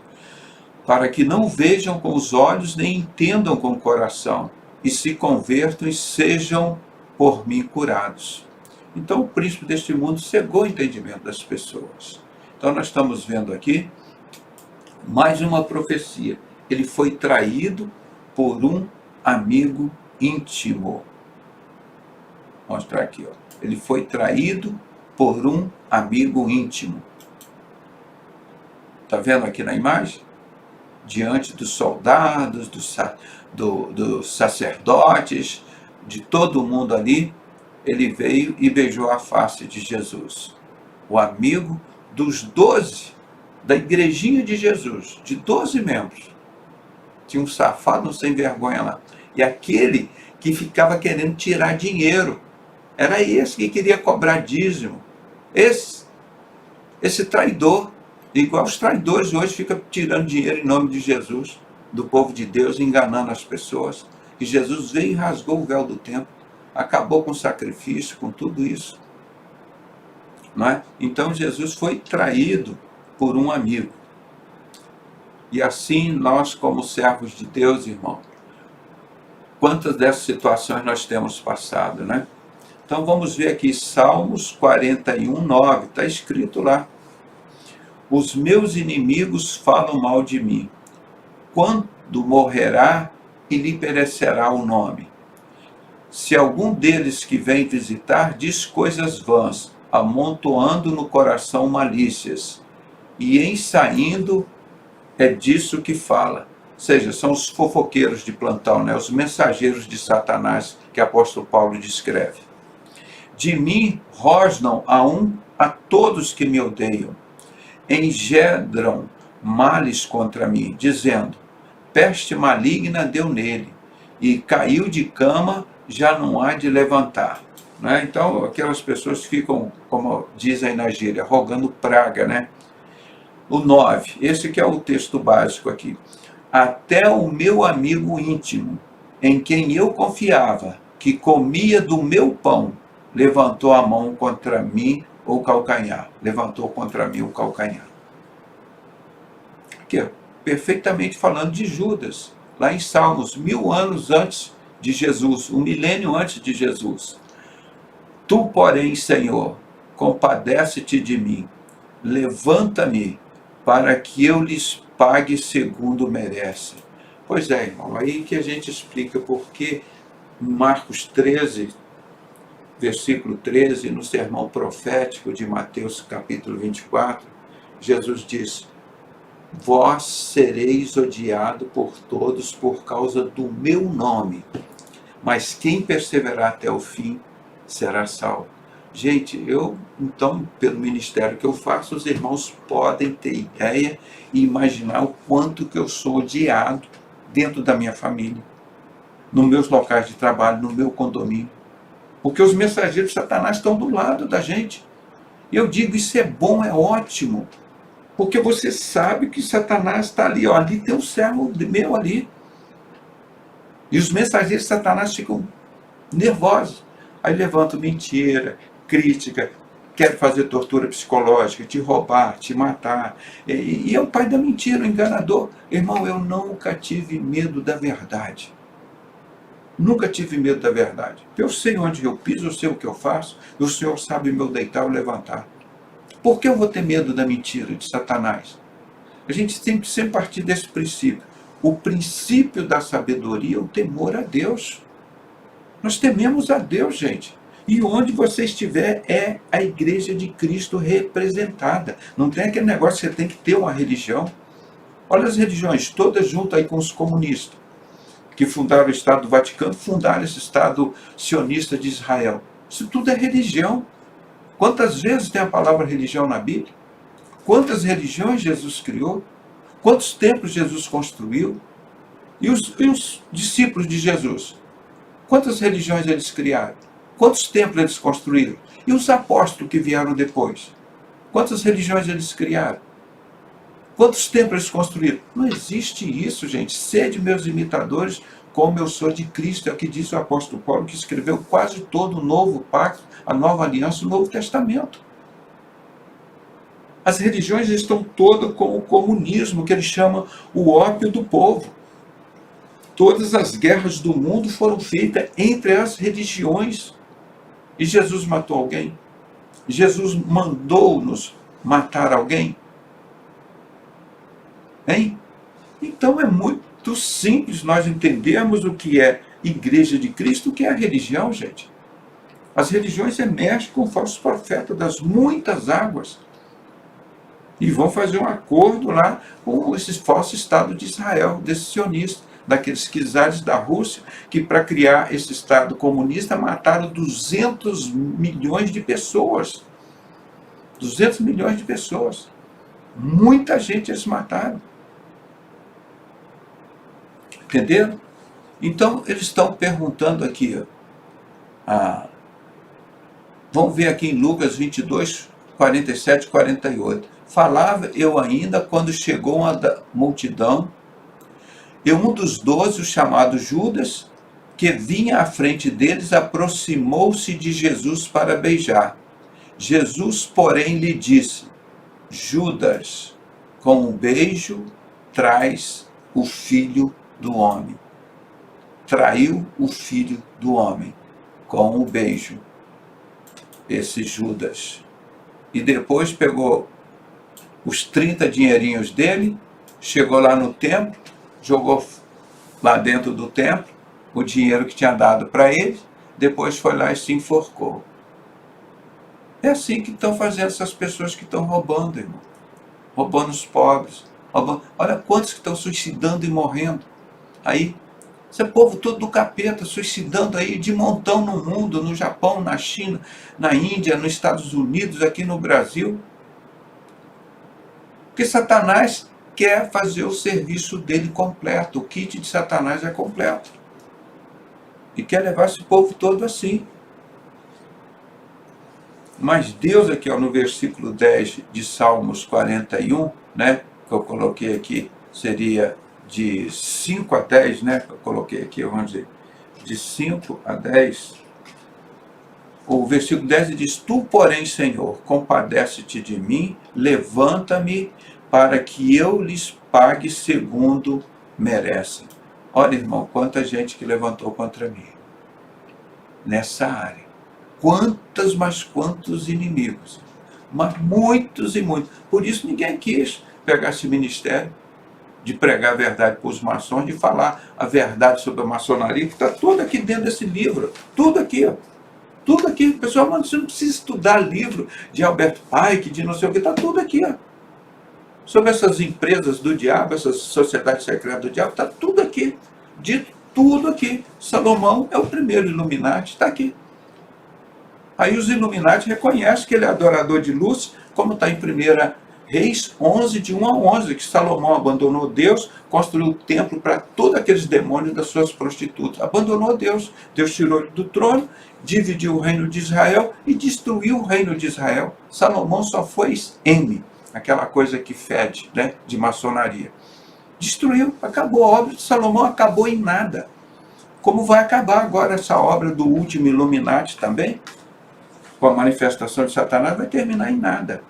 para que não vejam com os olhos nem entendam com o coração, e se convertam e sejam por mim curados. Então o príncipe deste mundo cegou o entendimento das pessoas. Então nós estamos vendo aqui mais uma profecia. Ele foi traído por um amigo íntimo. Vou mostrar aqui, ele foi traído por um amigo íntimo. Está vendo aqui na imagem? Diante dos soldados, dos sacerdotes, de todo mundo ali, ele veio e beijou a face de Jesus. O amigo dos 12, da igrejinha de Jesus, de 12 membros. Tinha um safado, um sem vergonha lá. E aquele que ficava querendo tirar dinheiro, era esse que queria cobrar dízimo. Esse traidor, igual os traidores hoje, fica tirando dinheiro em nome de Jesus, do povo de Deus, enganando as pessoas. E Jesus veio e rasgou o véu do templo, acabou com o sacrifício, com tudo isso. Não é? Então Jesus foi traído por um amigo. E assim nós, como servos de Deus, irmão, quantas dessas situações nós temos passado, né? Então vamos ver aqui, Salmos 41, 9, está escrito lá. Os meus inimigos falam mal de mim. Quando morrerá e lhe perecerá o nome? Se algum deles que vem visitar diz coisas vãs, amontoando no coração malícias, e em saindo é disso que fala. Ou seja, são os fofoqueiros de plantão, né? Os mensageiros de Satanás que o apóstolo Paulo descreve. De mim rosnam a todos que me odeiam, engendram males contra mim, dizendo, peste maligna deu nele, e caiu de cama, já não há de levantar. Né? Então, aquelas pessoas ficam, como dizem na gíria, rogando praga, né? O 9, esse que é o texto básico aqui. até o meu amigo íntimo, em quem eu confiava, que comia do meu pão, levantou a mão contra mim o calcanhar. Levantou contra mim o calcanhar. Aqui, perfeitamente falando de Judas, lá em Salmos, 1000 anos antes de Jesus, 1 milênio antes de Jesus. Tu, porém, Senhor, compadece-te de mim, levanta-me para que eu lhes pague segundo merece. Pois é, irmão, aí que a gente explica por que Marcos 13, versículo 13, no sermão profético de Mateus capítulo 24, Jesus diz: vós sereis odiado por todos por causa do meu nome, mas quem perseverar até o fim será salvo. Gente, então, pelo ministério que eu faço, os irmãos podem ter ideia e imaginar o quanto que eu sou odiado dentro da minha família, nos meus locais de trabalho, no meu condomínio. Porque os mensageiros de Satanás estão do lado da gente. E eu digo, isso é bom, é ótimo. Porque você sabe que Satanás está ali, ó, ali tem um servo meu ali. E os mensageiros de Satanás ficam nervosos. Aí levantam mentira, crítica, querem fazer tortura psicológica, te roubar, te matar. E é o pai da mentira, o enganador. Irmão, eu nunca tive medo da verdade. Nunca tive medo da verdade. Eu sei onde eu piso, eu sei o que eu faço, e o Senhor sabe meu deitar ou levantar. Por que eu vou ter medo da mentira, de Satanás? A gente tem que sempre partir desse princípio. O princípio da sabedoria é o temor a Deus. Nós tememos a Deus, gente. E onde você estiver é a igreja de Cristo representada. Não tem aquele negócio que você tem que ter uma religião. Olha as religiões, todas juntas aí com os comunistas, que fundaram o Estado do Vaticano, fundaram esse Estado sionista de Israel. Isso tudo é religião. Quantas vezes tem a palavra religião na Bíblia? Quantas religiões Jesus criou? Quantos templos Jesus construiu? E os discípulos de Jesus? Quantas religiões eles criaram? Quantos templos eles construíram? E os apóstolos que vieram depois? Quantas religiões eles criaram? Quantos templos eles construíram? Não existe isso, gente. Sede meus imitadores, como eu sou de Cristo. É o que diz o apóstolo Paulo, que escreveu quase todo o novo pacto, a nova aliança, o Novo Testamento. As religiões estão todas com o comunismo, que ele chama o ópio do povo. Todas as guerras do mundo foram feitas entre as religiões. E Jesus matou alguém? Jesus mandou-nos matar alguém? Hein? Então é muito simples nós entendermos o que é igreja de Cristo, o que é a religião, gente. As religiões emergem com falsos profetas das muitas águas. E vão fazer um acordo lá com esse falso Estado de Israel, desse sionista, daqueles czares da Rússia, que para criar esse Estado comunista mataram 200 milhões de pessoas. 200 milhões de pessoas. Muita gente eles mataram. Entenderam? Então, eles estão perguntando aqui, vamos ver aqui em Lucas 22, 47 e 48. Falava eu ainda quando chegou uma multidão, e um dos 12, o chamado Judas, que vinha à frente deles, aproximou-se de Jesus para beijar. Jesus, porém, lhe disse: Judas, com um beijo traz o filho do homem. Traiu o filho do homem com um beijo, esse Judas. E depois pegou os 30 dinheirinhos dele, chegou lá no templo, jogou lá dentro do templo o dinheiro que tinha dado para ele, depois foi lá e se enforcou. É assim que estão fazendo essas pessoas que estão roubando, irmão. Roubando os pobres. Roubando. Olha quantos que estão suicidando e morrendo. Aí, esse povo todo do capeta, suicidando aí de montão no mundo, no Japão, na China, na Índia, nos Estados Unidos, aqui no Brasil. Porque Satanás quer fazer o serviço dele completo. O kit de Satanás é completo. E quer levar esse povo todo assim. Mas Deus aqui, ó, no versículo 10 de Salmos 41, né, que eu coloquei aqui, seria de 5 a 10, né? Eu coloquei aqui onde de 5 a 10, o versículo 10 diz: Tu, porém, Senhor, compadece-te de mim, levanta-me para que eu lhes pague segundo merecem. Olha, irmão, quanta gente que levantou contra mim nessa área. Quantas, mas quantos inimigos. Mas muitos e muitos. Por isso ninguém quis pegar esse ministério de pregar a verdade para os maçons, de falar a verdade sobre a maçonaria, que está tudo aqui dentro desse livro. Tudo aqui, ó. Tudo aqui. Pessoal, mano, você não precisa estudar livro de Albert Pike, de não sei o que, está tudo aqui, ó. Sobre essas empresas do diabo, essas sociedades secretas do diabo, está tudo aqui. Dito tudo aqui. Salomão é o primeiro Illuminati, está aqui. Aí os Illuminati reconhecem que ele é adorador de luz, como está em 1 Reis 11, de 1 a 11, que Salomão abandonou Deus, construiu o templo para todos aqueles demônios das suas prostitutas. Abandonou Deus. Deus tirou ele do trono, dividiu o reino de Israel e destruiu o reino de Israel. Salomão só fez M, aquela coisa que fede, né, de maçonaria. Destruiu, acabou. A obra de Salomão acabou em nada. Como vai acabar agora essa obra do último Illuminati também, com a manifestação de Satanás, vai terminar em nada.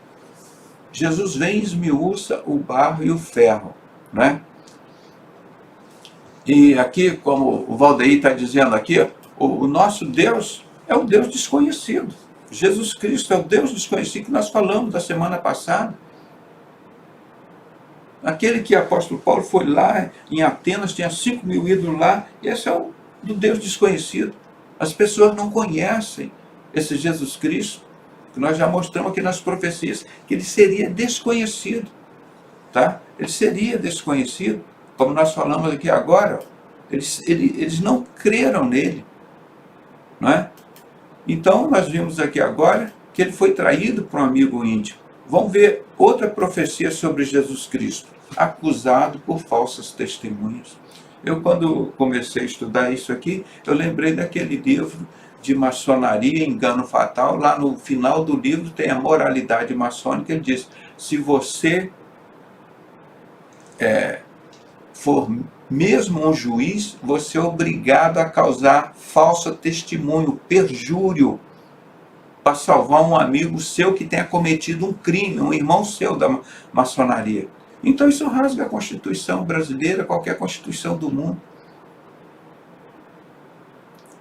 Jesus vem e esmiuça o barro e o ferro, né? E aqui, como o Valdeir está dizendo aqui, o nosso Deus é o Deus desconhecido. Jesus Cristo é o Deus desconhecido que nós falamos da semana passada. Aquele que o apóstolo Paulo foi lá em Atenas, tinha 5.000 ídolos lá, e esse é o do Deus desconhecido. As pessoas não conhecem esse Jesus Cristo, que nós já mostramos aqui nas profecias, que ele seria desconhecido, tá? Ele seria desconhecido, como nós falamos aqui agora, eles não creram nele, não é? Então, nós vimos aqui agora que ele foi traído por um amigo índio. Vamos ver outra profecia sobre Jesus Cristo, acusado por falsas testemunhas. Eu, quando comecei a estudar isso aqui, eu lembrei daquele livro de maçonaria, Engano Fatal. Lá no final do livro tem a moralidade maçônica. Ele diz: se você for mesmo um juiz, você é obrigado a causar falso testemunho, perjúrio, para salvar um amigo seu que tenha cometido um crime, um irmão seu da maçonaria. Então isso rasga a Constituição brasileira, qualquer Constituição do mundo.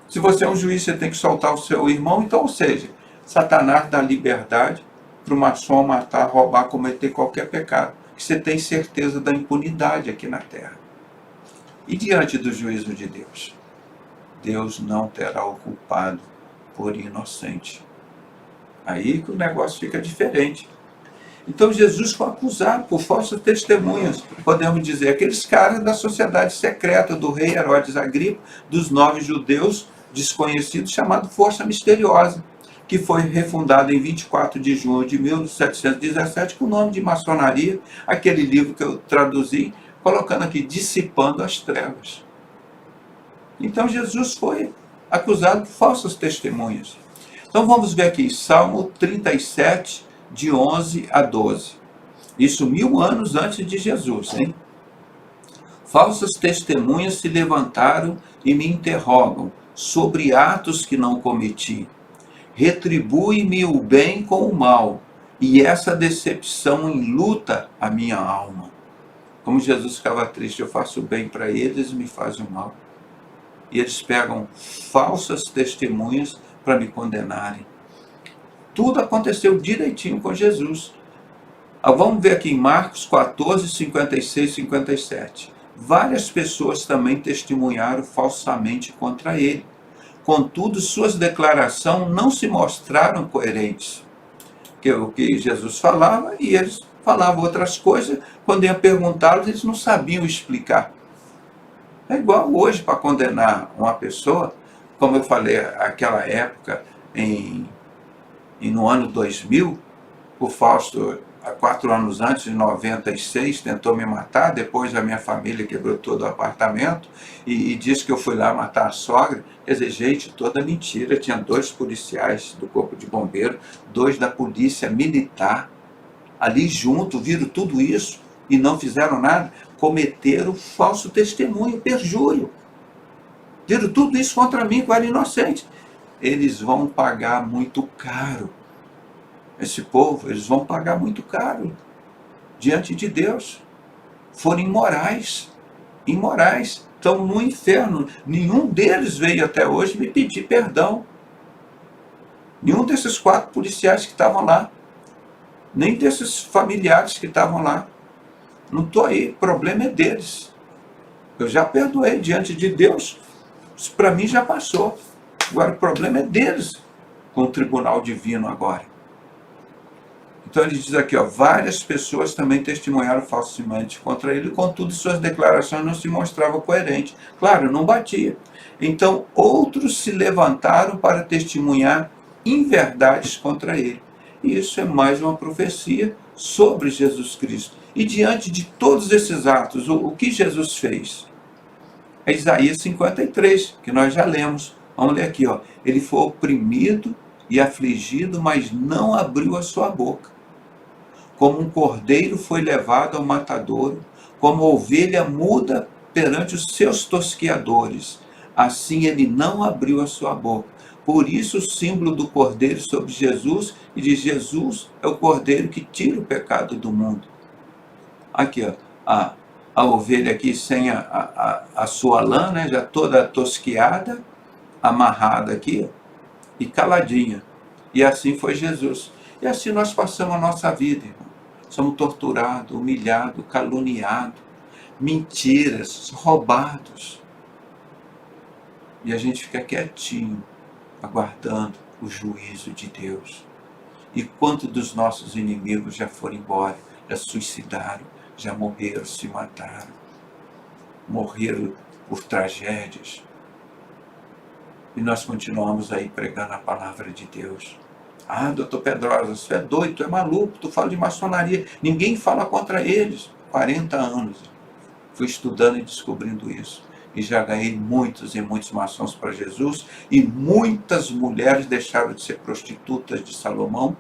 Se você é um juiz, você tem que soltar o seu irmão. Então, ou seja, Satanás dá liberdade para o maçom matar, roubar, cometer qualquer pecado, que você tem certeza da impunidade aqui na Terra. E diante do juízo de Deus, Deus não terá o culpado por inocente. Aí que o negócio fica diferente. Então Jesus foi acusado por falsas testemunhas, podemos dizer, aqueles caras da sociedade secreta do rei Herodes Agripa, dos 9 judeus desconhecidos, chamado Força Misteriosa, que foi refundada em 24 de junho de 1717 com o nome de maçonaria, aquele livro que eu traduzi, colocando aqui, Dissipando as Trevas. Então Jesus foi acusado por falsas testemunhas. Então vamos ver aqui, Salmo 37, de 11 a 12. Isso 1000 anos antes de Jesus, hein? Falsas testemunhas se levantaram e me interrogam sobre atos que não cometi. Retribui-me o bem com o mal, e essa decepção enluta a minha alma. Como Jesus ficava triste, eu faço o bem para eles e me fazem o mal. E eles pegam falsas testemunhas para me condenarem. Tudo aconteceu direitinho com Jesus. Vamos ver aqui em Marcos 14, 56 e 57. Várias pessoas também testemunharam falsamente contra ele. Contudo, suas declarações não se mostraram coerentes. Que o que Jesus falava, e eles falavam outras coisas. Quando iam perguntá-los, eles não sabiam explicar. É igual hoje para condenar uma pessoa, como eu falei, aquela época, no ano 2000, o Fausto, há 4 anos antes, em 96, tentou me matar. Depois a minha família quebrou todo o apartamento e disse que eu fui lá matar a sogra. Quer dizer, gente, toda mentira. Tinha 2 policiais do Corpo de Bombeiro, 2 da Polícia Militar, ali junto, viram tudo isso e não fizeram nada. cometeram falso testemunho, perjúrio. Viram tudo isso contra mim, que eu era inocente. Eles vão pagar muito caro. Esse povo, eles vão pagar muito caro diante de Deus. Foram imorais. Imorais. Estão no inferno. Nenhum deles veio até hoje me pedir perdão. Nenhum desses 4 policiais que estavam lá. Nem desses familiares que estavam lá. Não estou aí. O problema é deles. Eu já perdoei diante de Deus. Isso para mim já passou. Agora o problema é deles com o tribunal divino agora. Então ele diz aqui, várias pessoas também testemunharam falsamente contra ele, contudo suas declarações não se mostravam coerentes. Claro, não batia. Então outros se levantaram para testemunhar inverdades contra ele. E isso é mais uma profecia sobre Jesus Cristo. E diante de todos esses atos, o que Jesus fez? É Isaías 53, que nós já lemos. Vamos ler aqui, Ele foi oprimido e afligido, mas não abriu a sua boca. Como um cordeiro foi levado ao matadouro, como ovelha muda perante os seus tosqueadores, assim ele não abriu a sua boca. Por isso o símbolo do cordeiro sobre Jesus, e diz, Jesus é o cordeiro que tira o pecado do mundo. Aqui, a ovelha aqui sem a sua lã, né, já toda tosqueada, amarrada aqui, e caladinha. E assim foi Jesus. E assim nós passamos a nossa vida, irmão. Somos torturados, humilhados, caluniados, mentiras, roubados. E a gente fica quietinho, aguardando o juízo de Deus. E quantos dos nossos inimigos já foram embora, já suicidaram, já morreram, se mataram, morreram por tragédias. E nós continuamos aí pregando a palavra de Deus. Doutor Pedrosa, você é doido, tu é maluco, tu fala de maçonaria. Ninguém fala contra eles. 40 anos. Fui estudando e descobrindo isso. E já ganhei muitos e muitos maçons para Jesus. E muitas mulheres deixaram de ser prostitutas de Salomão.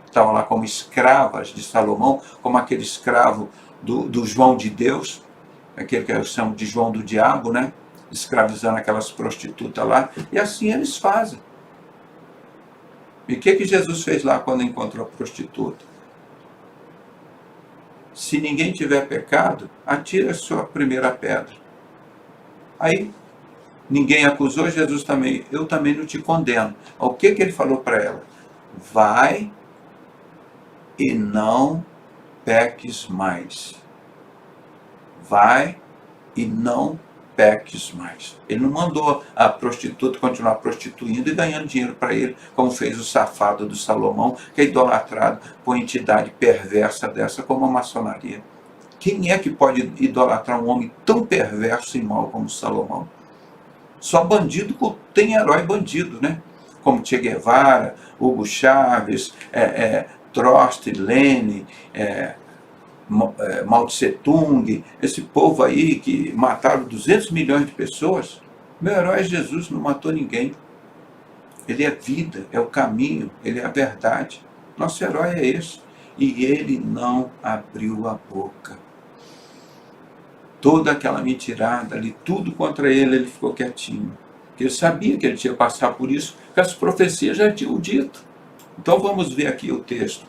Estavam lá como escravas de Salomão, como aquele escravo do João de Deus, aquele que eu chamo de João do Diabo, né? Escravizando aquelas prostitutas lá. E assim eles fazem. E o que Jesus fez lá quando encontrou a prostituta? Se ninguém tiver pecado, atira a sua primeira pedra. Aí, ninguém acusou, Jesus também, eu também não te condeno. O que ele falou para ela? Vai e não peques mais. Vai e não peques mais. Ele não mandou a prostituta continuar prostituindo e ganhando dinheiro para ele, como fez o safado do Salomão, que é idolatrado por entidade perversa dessa como a maçonaria. Quem é que pode idolatrar um homem tão perverso e mau como Salomão? Só bandido tem herói bandido, né? Como Che Guevara, Hugo Chávez, Trotsky, Lenin, Mao Tse Tung, esse povo aí que mataram 200 milhões de pessoas. Meu herói é Jesus, não matou ninguém. Ele é vida, é o caminho, ele é a verdade. Nosso herói é esse. E ele não abriu a boca. Toda aquela mentirada ali, tudo contra ele ficou quietinho. Porque ele sabia que ele tinha que passar por isso, porque as profecias já tinham dito. Então vamos ver aqui o texto.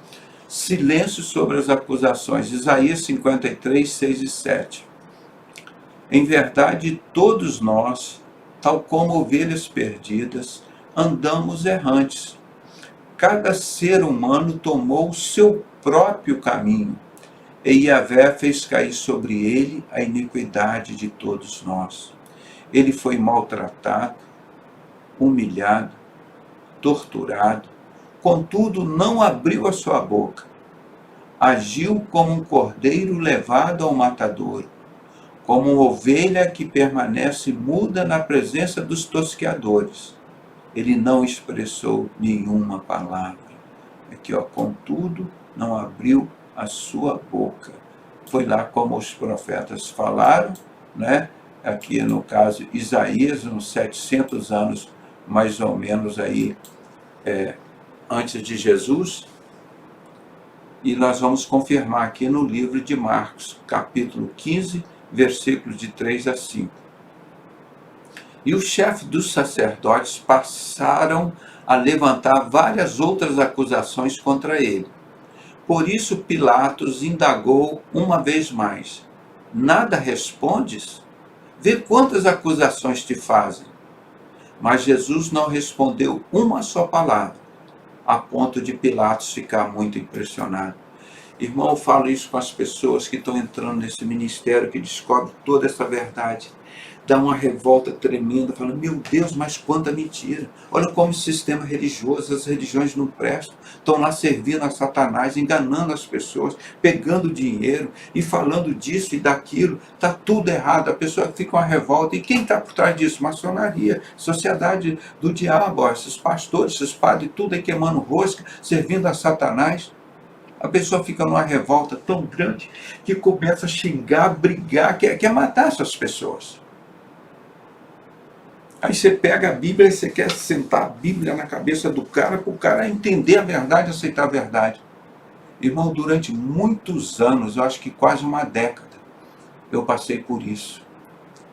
Silêncio sobre as acusações. Isaías 53, 6 e 7. Em verdade, todos nós, tal como ovelhas perdidas, andamos errantes. Cada ser humano tomou o seu próprio caminho, e Yahvé fez cair sobre ele a iniquidade de todos nós. Ele foi maltratado, humilhado, torturado, contudo não abriu a sua boca. Agiu como um cordeiro levado ao matadouro, como uma ovelha que permanece muda na presença dos tosqueadores. Ele não expressou nenhuma palavra. Aqui, contudo, não abriu a sua boca. Foi lá como os profetas falaram, né? Aqui no caso Isaías, uns 700 anos mais ou menos aí, antes de Jesus. E nós vamos confirmar aqui no livro de Marcos, capítulo 15, versículos de 3 a 5. E os chefes dos sacerdotes passaram a levantar várias outras acusações contra ele. Por isso Pilatos indagou uma vez mais: nada respondes? Vê quantas acusações te fazem. Mas Jesus não respondeu uma só palavra, a ponto de Pilatos ficar muito impressionado. Irmão, eu falo isso com as pessoas que estão entrando nesse ministério, que descobrem toda essa verdade. Dá uma revolta tremenda, falando: meu Deus, mas quanta mentira. Olha como o sistema religioso, as religiões não prestam. Estão lá servindo a Satanás, enganando as pessoas, pegando dinheiro e falando disso e daquilo. Está tudo errado, a pessoa fica uma revolta. E quem está por trás disso? Maçonaria, sociedade do diabo, esses pastores, esses padres, tudo aí queimando rosca, servindo a Satanás. A pessoa fica numa revolta tão grande que começa a xingar, brigar, quer matar essas pessoas. Aí você pega a Bíblia e você quer sentar a Bíblia na cabeça do cara, para o cara entender a verdade, aceitar a verdade. Irmão, durante muitos anos, eu acho que quase uma década, eu passei por isso.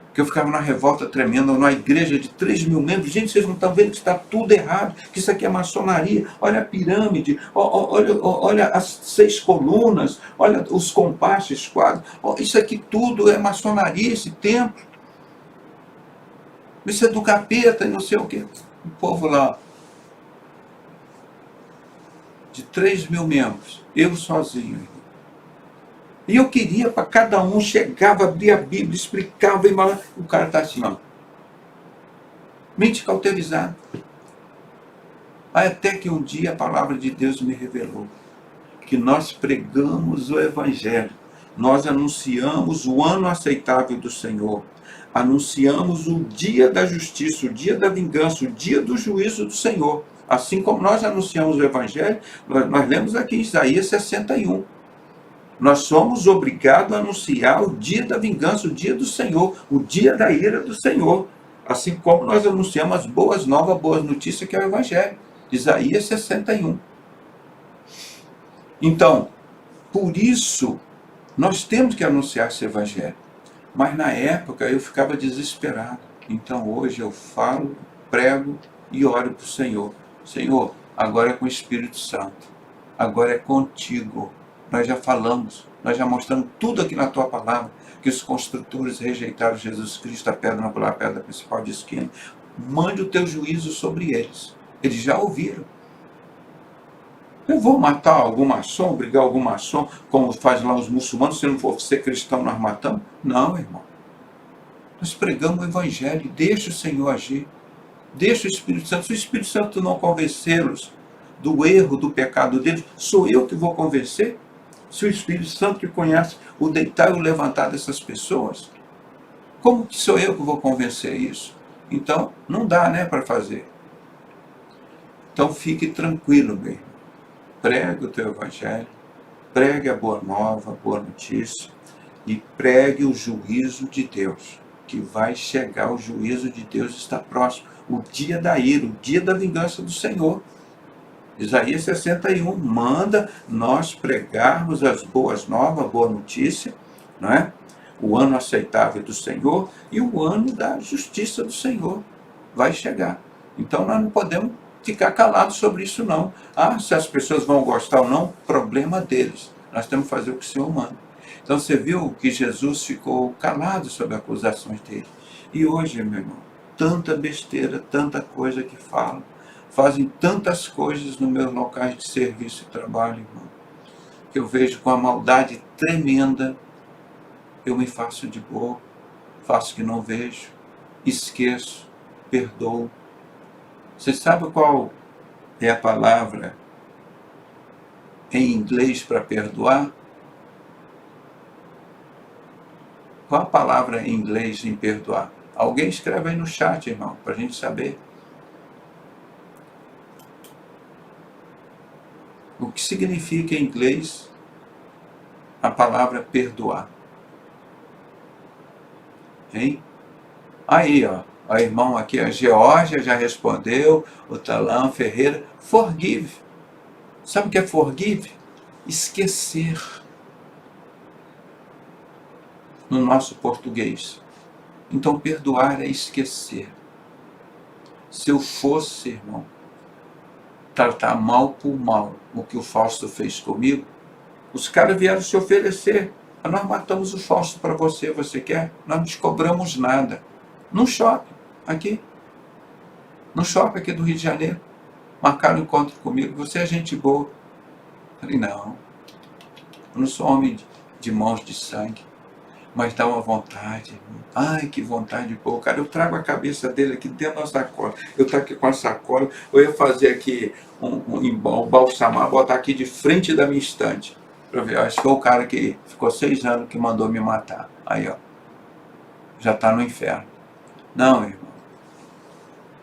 Porque eu ficava numa revolta tremenda, numa igreja de 3 mil membros. Gente, vocês não estão vendo que está tudo errado, que isso aqui é maçonaria. Olha a pirâmide, olha as 6 colunas, olha os compassos, quadros. Isso aqui tudo é maçonaria, esse templo. Isso é do capeta e não sei o quê. O povo lá, de 3 mil membros, eu sozinho. E eu queria para cada um, chegava, abria a Bíblia, explicava, e o cara está assim, ó. Mente cauterizada. Aí até que um dia a palavra de Deus me revelou que nós pregamos o Evangelho, nós anunciamos o ano aceitável do Senhor, anunciamos o dia da justiça, o dia da vingança, o dia do juízo do Senhor. Assim como nós anunciamos o Evangelho, nós lemos aqui em Isaías 61. Nós somos obrigados a anunciar o dia da vingança, o dia do Senhor, o dia da ira do Senhor. Assim como nós anunciamos as boas novas, boas notícias, que é o Evangelho. Isaías 61. Então, por isso, nós temos que anunciar esse Evangelho. Mas na época eu ficava desesperado. Então hoje eu falo, prego e oro para o Senhor. Senhor, agora é com o Espírito Santo. Agora é contigo. Nós já falamos, nós já mostramos tudo aqui na tua palavra, que os construtores rejeitaram Jesus Cristo, a pedra principal de esquina. Mande o teu juízo sobre eles. Eles já ouviram. Eu vou matar algum maçom, brigar algum maçom, como faz lá os muçulmanos, se não for ser cristão, nós matamos? Não, irmão. Nós pregamos o Evangelho, deixa o Senhor agir. Deixa o Espírito Santo. Se o Espírito Santo não convencê-los do erro, do pecado deles, sou eu que vou convencer? Se o Espírito Santo que conhece o deitar e o levantar dessas pessoas, como que sou eu que vou convencer isso? Então, não dá, né, para fazer. Então, fique tranquilo, meu irmão. Pregue o teu Evangelho, pregue a boa nova, a boa notícia, e pregue o juízo de Deus, que vai chegar. O juízo de Deus está próximo. O dia da ira, o dia da vingança do Senhor. Isaías 61 manda nós pregarmos as boas novas, a boa notícia, não é? O ano aceitável do Senhor e o ano da justiça do Senhor vai chegar. Então nós não podemos ficar calados sobre isso não. Se as pessoas vão gostar ou não, problema deles. Nós temos que fazer o que o Senhor manda. Então você viu que Jesus ficou calado sobre as acusações dele. E hoje, meu irmão, tanta besteira, tanta coisa que falam, fazem tantas coisas nos meus locais de serviço e trabalho, irmão, que eu vejo com a maldade tremenda. Eu me faço de bobo, faço que não vejo, esqueço, perdoo. Você sabe qual é a palavra em inglês para perdoar? Qual a palavra em inglês em perdoar? Alguém escreve aí no chat, irmão, para a gente saber. O que significa em inglês a palavra perdoar? Hein? Aí, ó. A irmão aqui, a Geórgia já respondeu, o Talan Ferreira, forgive. Sabe o que é forgive? Esquecer. no nosso português. Então, perdoar é esquecer. Se eu fosse, irmão, tratar mal por mal o que o Fausto fez comigo, os caras vieram se oferecer. Nós matamos o Fausto para você, você quer? Nós não te cobramos nada. No shopping, aqui. No shopping aqui do Rio de Janeiro. Marcaram um encontro comigo, você é gente boa. Falei, não, eu não sou homem de mãos de sangue, mas dá uma vontade. Ai, que vontade boa, cara. Eu trago a cabeça dele aqui dentro da sacola. Eu estou aqui com a sacola, eu ia fazer aqui um balsamar, botar aqui de frente da minha estante. Pra ver, acho que é o cara que ficou 6 anos que mandou me matar. Aí, ó, já está no inferno. Não, irmão.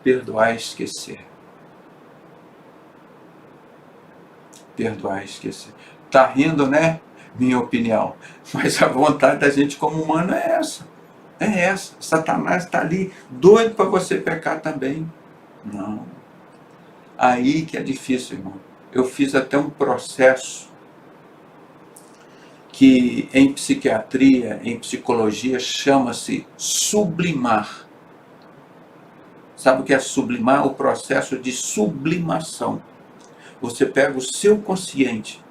Perdoar e esquecer. Perdoar e esquecer. Tá rindo, né? Minha opinião. Mas a vontade da gente como humano é essa. É essa. Satanás está ali doido para você pecar também. Não. Aí que é difícil, irmão. Eu fiz até um processo que em psiquiatria, em psicologia, chama-se sublimar. Sabe o que é sublimar? O processo de sublimação. Você pega o seu consciente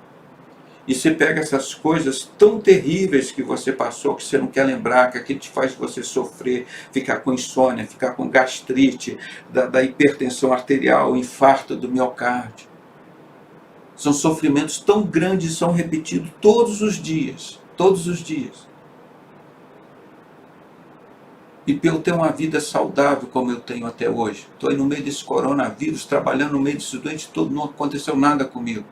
e você pega essas coisas tão terríveis que você passou, que você não quer lembrar, que aquilo te faz você sofrer, ficar com insônia, ficar com gastrite, da hipertensão arterial, infarto do miocárdio. São sofrimentos tão grandes e são repetidos todos os dias. Todos os dias. E para eu ter uma vida saudável como eu tenho até hoje, estou aí no meio desse coronavírus, trabalhando no meio desse doente todo, não aconteceu nada comigo.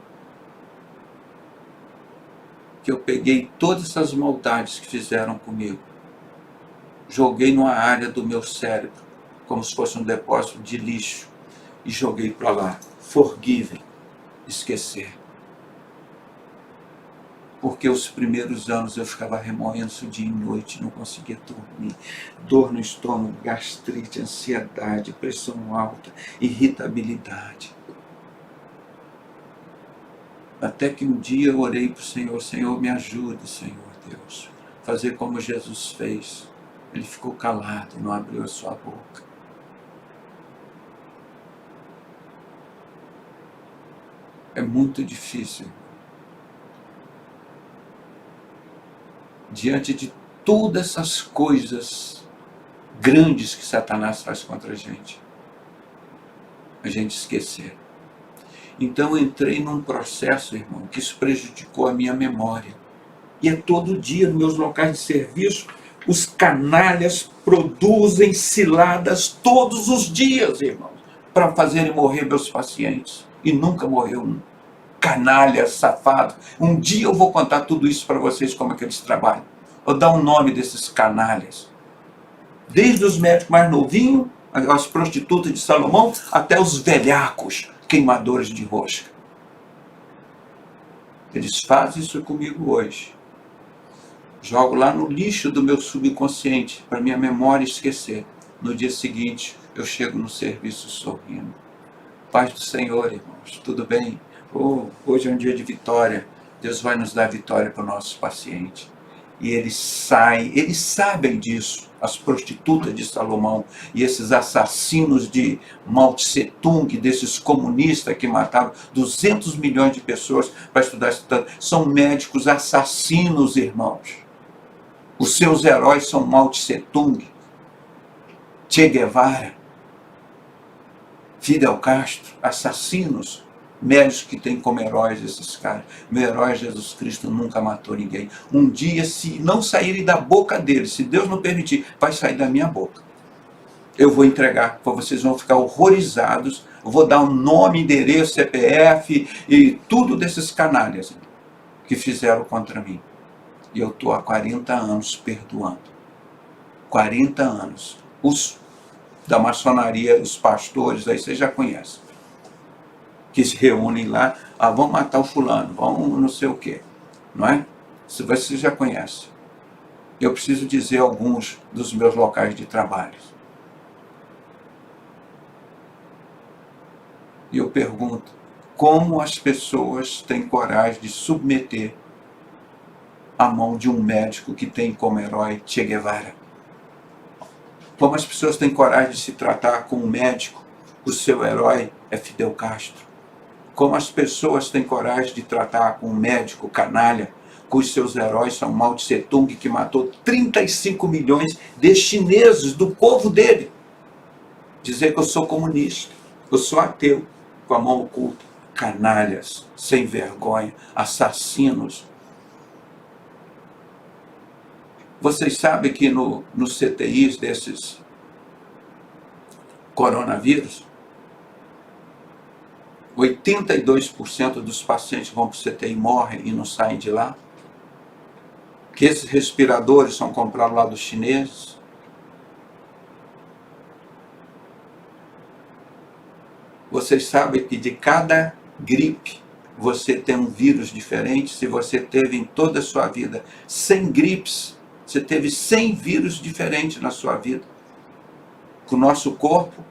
Que eu peguei todas essas maldades que fizeram comigo, joguei numa área do meu cérebro, como se fosse um depósito de lixo, e joguei para lá. Forgiven, esquecer. Porque os primeiros anos eu ficava remoendo isso dia e noite, não conseguia dormir. Dor no estômago, gastrite, ansiedade, pressão alta, irritabilidade. Até que um dia eu orei para o Senhor, Senhor, me ajude, Senhor Deus, fazer como Jesus fez. Ele ficou calado, não abriu a sua boca. É muito difícil. Diante de todas essas coisas grandes que Satanás faz contra a gente esquecer. Então eu entrei num processo, irmão, que isso prejudicou a minha memória. E é todo dia, nos meus locais de serviço, os canalhas produzem ciladas todos os dias, irmãos, para fazerem morrer meus pacientes. E nunca morreu um. Canalha, safado. Um dia eu vou contar tudo isso para vocês, como é que eles trabalham. Vou dar um nome desses canalhas. Desde os médicos mais novinhos, as prostitutas de Salomão, até os velhacos, queimadores de rosca. Eles fazem isso comigo hoje. Jogo lá no lixo do meu subconsciente, para minha memória esquecer. No dia seguinte, eu chego no serviço sorrindo. Paz do Senhor, irmãos, tudo bem? Hoje é um dia de vitória. Deus vai nos dar vitória para o nosso paciente. E eles sabem disso, as prostitutas de Salomão e esses assassinos de Mao Tse Tung, desses comunistas que mataram 200 milhões de pessoas para estudar isso tanto. São médicos assassinos, irmãos. Os seus heróis são Mao Tse Tung, Che Guevara, Fidel Castro, assassinos. Médicos que têm como heróis esses caras. Meu herói Jesus Cristo nunca matou ninguém. Um dia, se não saírem da boca dele, se Deus não permitir, vai sair da minha boca. Eu vou entregar, vocês vão ficar horrorizados. Eu vou dar um nome, endereço, CPF e tudo desses canalhas que fizeram contra mim. E eu estou há 40 anos perdoando. 40 anos. Os da maçonaria, os pastores, aí vocês já conhecem. Que se reúnem lá, vão matar o fulano, vão não sei o quê, não é? Você já conhece. Eu preciso dizer alguns dos meus locais de trabalho. E eu pergunto, como as pessoas têm coragem de submeter a mão de um médico que tem como herói Che Guevara. Como as pessoas têm coragem de se tratar com um médico, o seu herói é Fidel Castro. Como as pessoas têm coragem de tratar com um médico canalha, cujos seus heróis são Mao Tse Tung, que matou 35 milhões de chineses, do povo dele. Dizer que eu sou comunista, eu sou ateu, com a mão oculta. Canalhas, sem vergonha, assassinos. Vocês sabem que nos CTIs desses coronavírus, 82% dos pacientes que vão para o CTI morrem e não saem de lá? Que esses respiradores são comprados lá dos chineses? Vocês sabem que de cada gripe você tem um vírus diferente? Se você teve em toda a sua vida 100 gripes, você teve 100 vírus diferentes na sua vida. Que o nosso corpo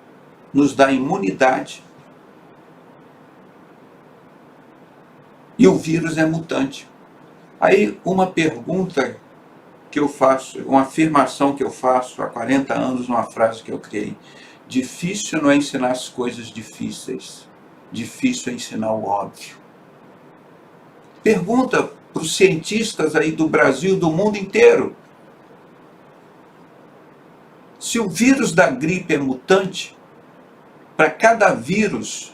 nos dá imunidade. E o vírus é mutante. Aí uma pergunta que eu faço, uma afirmação que eu faço há 40 anos, uma frase que eu criei. Difícil não é ensinar as coisas difíceis. Difícil é ensinar o óbvio. Pergunta para os cientistas aí do Brasil, do mundo inteiro. Se o vírus da gripe é mutante, para cada vírus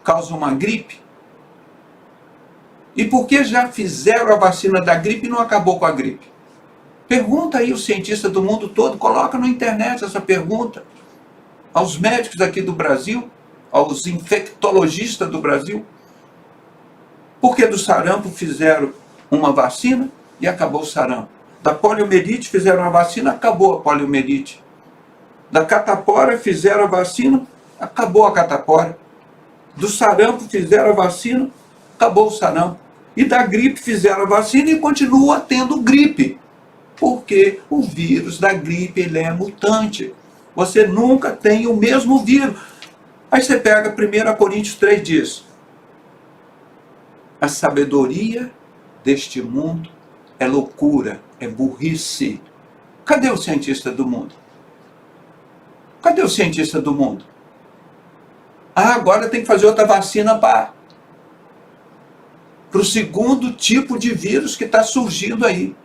causa uma gripe, e por que já fizeram a vacina da gripe e não acabou com a gripe? Pergunta aí os cientistas do mundo todo, coloca na internet essa pergunta, aos médicos aqui do Brasil, aos infectologistas do Brasil. Por que do sarampo fizeram uma vacina e acabou o sarampo? Da poliomielite fizeram a vacina, acabou a poliomielite. Da catapora fizeram a vacina, acabou a catapora. Do sarampo fizeram a vacina, acabou o sarampo. E da gripe fizeram a vacina e continua tendo gripe. Porque o vírus da gripe ele é mutante. Você nunca tem o mesmo vírus. Aí você pega 1 Coríntios 3 diz: a sabedoria deste mundo é loucura, é burrice. Cadê o cientista do mundo? Cadê o cientista do mundo? Ah, agora tem que fazer outra vacina para o segundo tipo de vírus que está surgindo aí.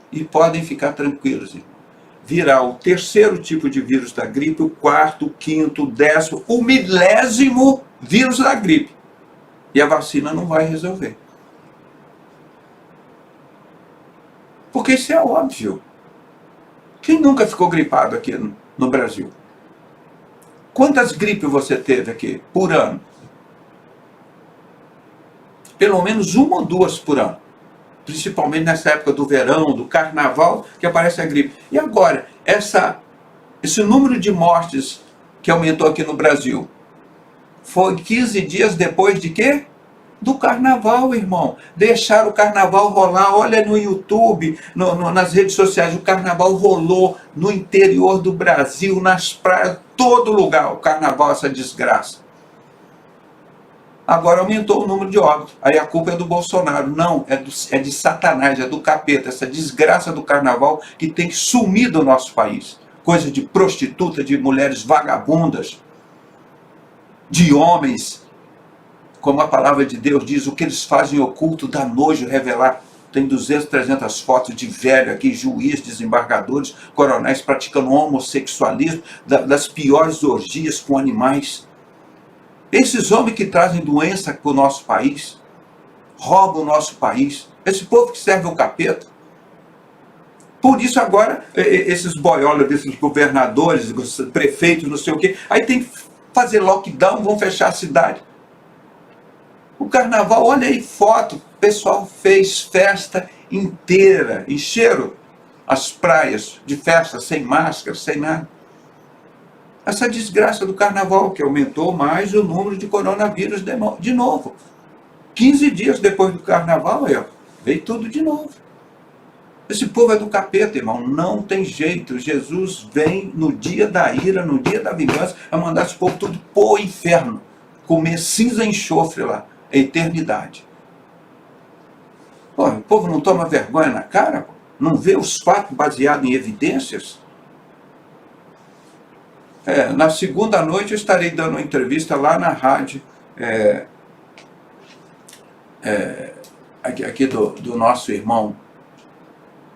E podem ficar tranquilos, irmão. Virá o terceiro tipo de vírus da gripe, o quarto, o quinto, o 10º, o 1000º vírus da gripe. E a vacina não vai resolver. Porque isso é óbvio. Quem nunca ficou gripado aqui no Brasil? Quantas gripes você teve aqui por ano? Pelo menos uma ou duas por ano. Principalmente nessa época do verão, do carnaval, que aparece a gripe. E agora, esse número de mortes que aumentou aqui no Brasil, foi 15 dias depois de quê? Do carnaval, irmão. Deixaram o carnaval rolar. Olha no YouTube, nas redes sociais, o carnaval rolou no interior do Brasil, nas praias, todo lugar. O carnaval, essa desgraça. Agora aumentou o número de óbitos. Aí a culpa é do Bolsonaro. Não, é de Satanás, é do capeta. Essa desgraça do carnaval que tem que sumir do nosso país. Coisa de prostituta, de mulheres vagabundas, de homens, como a palavra de Deus diz, o que eles fazem oculto dá nojo revelar. Tem 200, 300 fotos de velho aqui, juízes, desembargadores, coronéis praticando homossexualismo, das piores orgias com animais. Esses homens que trazem doença para o nosso país, roubam o nosso país, esse povo que serve ao capeta. Por isso agora, esses boiolas, desses governadores, prefeitos, não sei o quê, aí tem que fazer lockdown, vão fechar a cidade. O carnaval, olha aí foto, o pessoal fez festa inteira, encheram as praias de festa, sem máscara, sem nada. Essa desgraça do carnaval, que aumentou mais o número de coronavírus de novo. 15 dias depois do carnaval, aí, ó, veio tudo de novo. Esse povo é do capeta, irmão, não tem jeito. Jesus vem no dia da ira, no dia da vingança, a mandar esse povo tudo pro inferno, comer cinza e enxofre lá, a eternidade. Pô, o povo não toma vergonha na cara? Pô? Não vê os fatos baseados em evidências? Na segunda noite eu estarei dando uma entrevista lá na rádio, aqui do nosso irmão,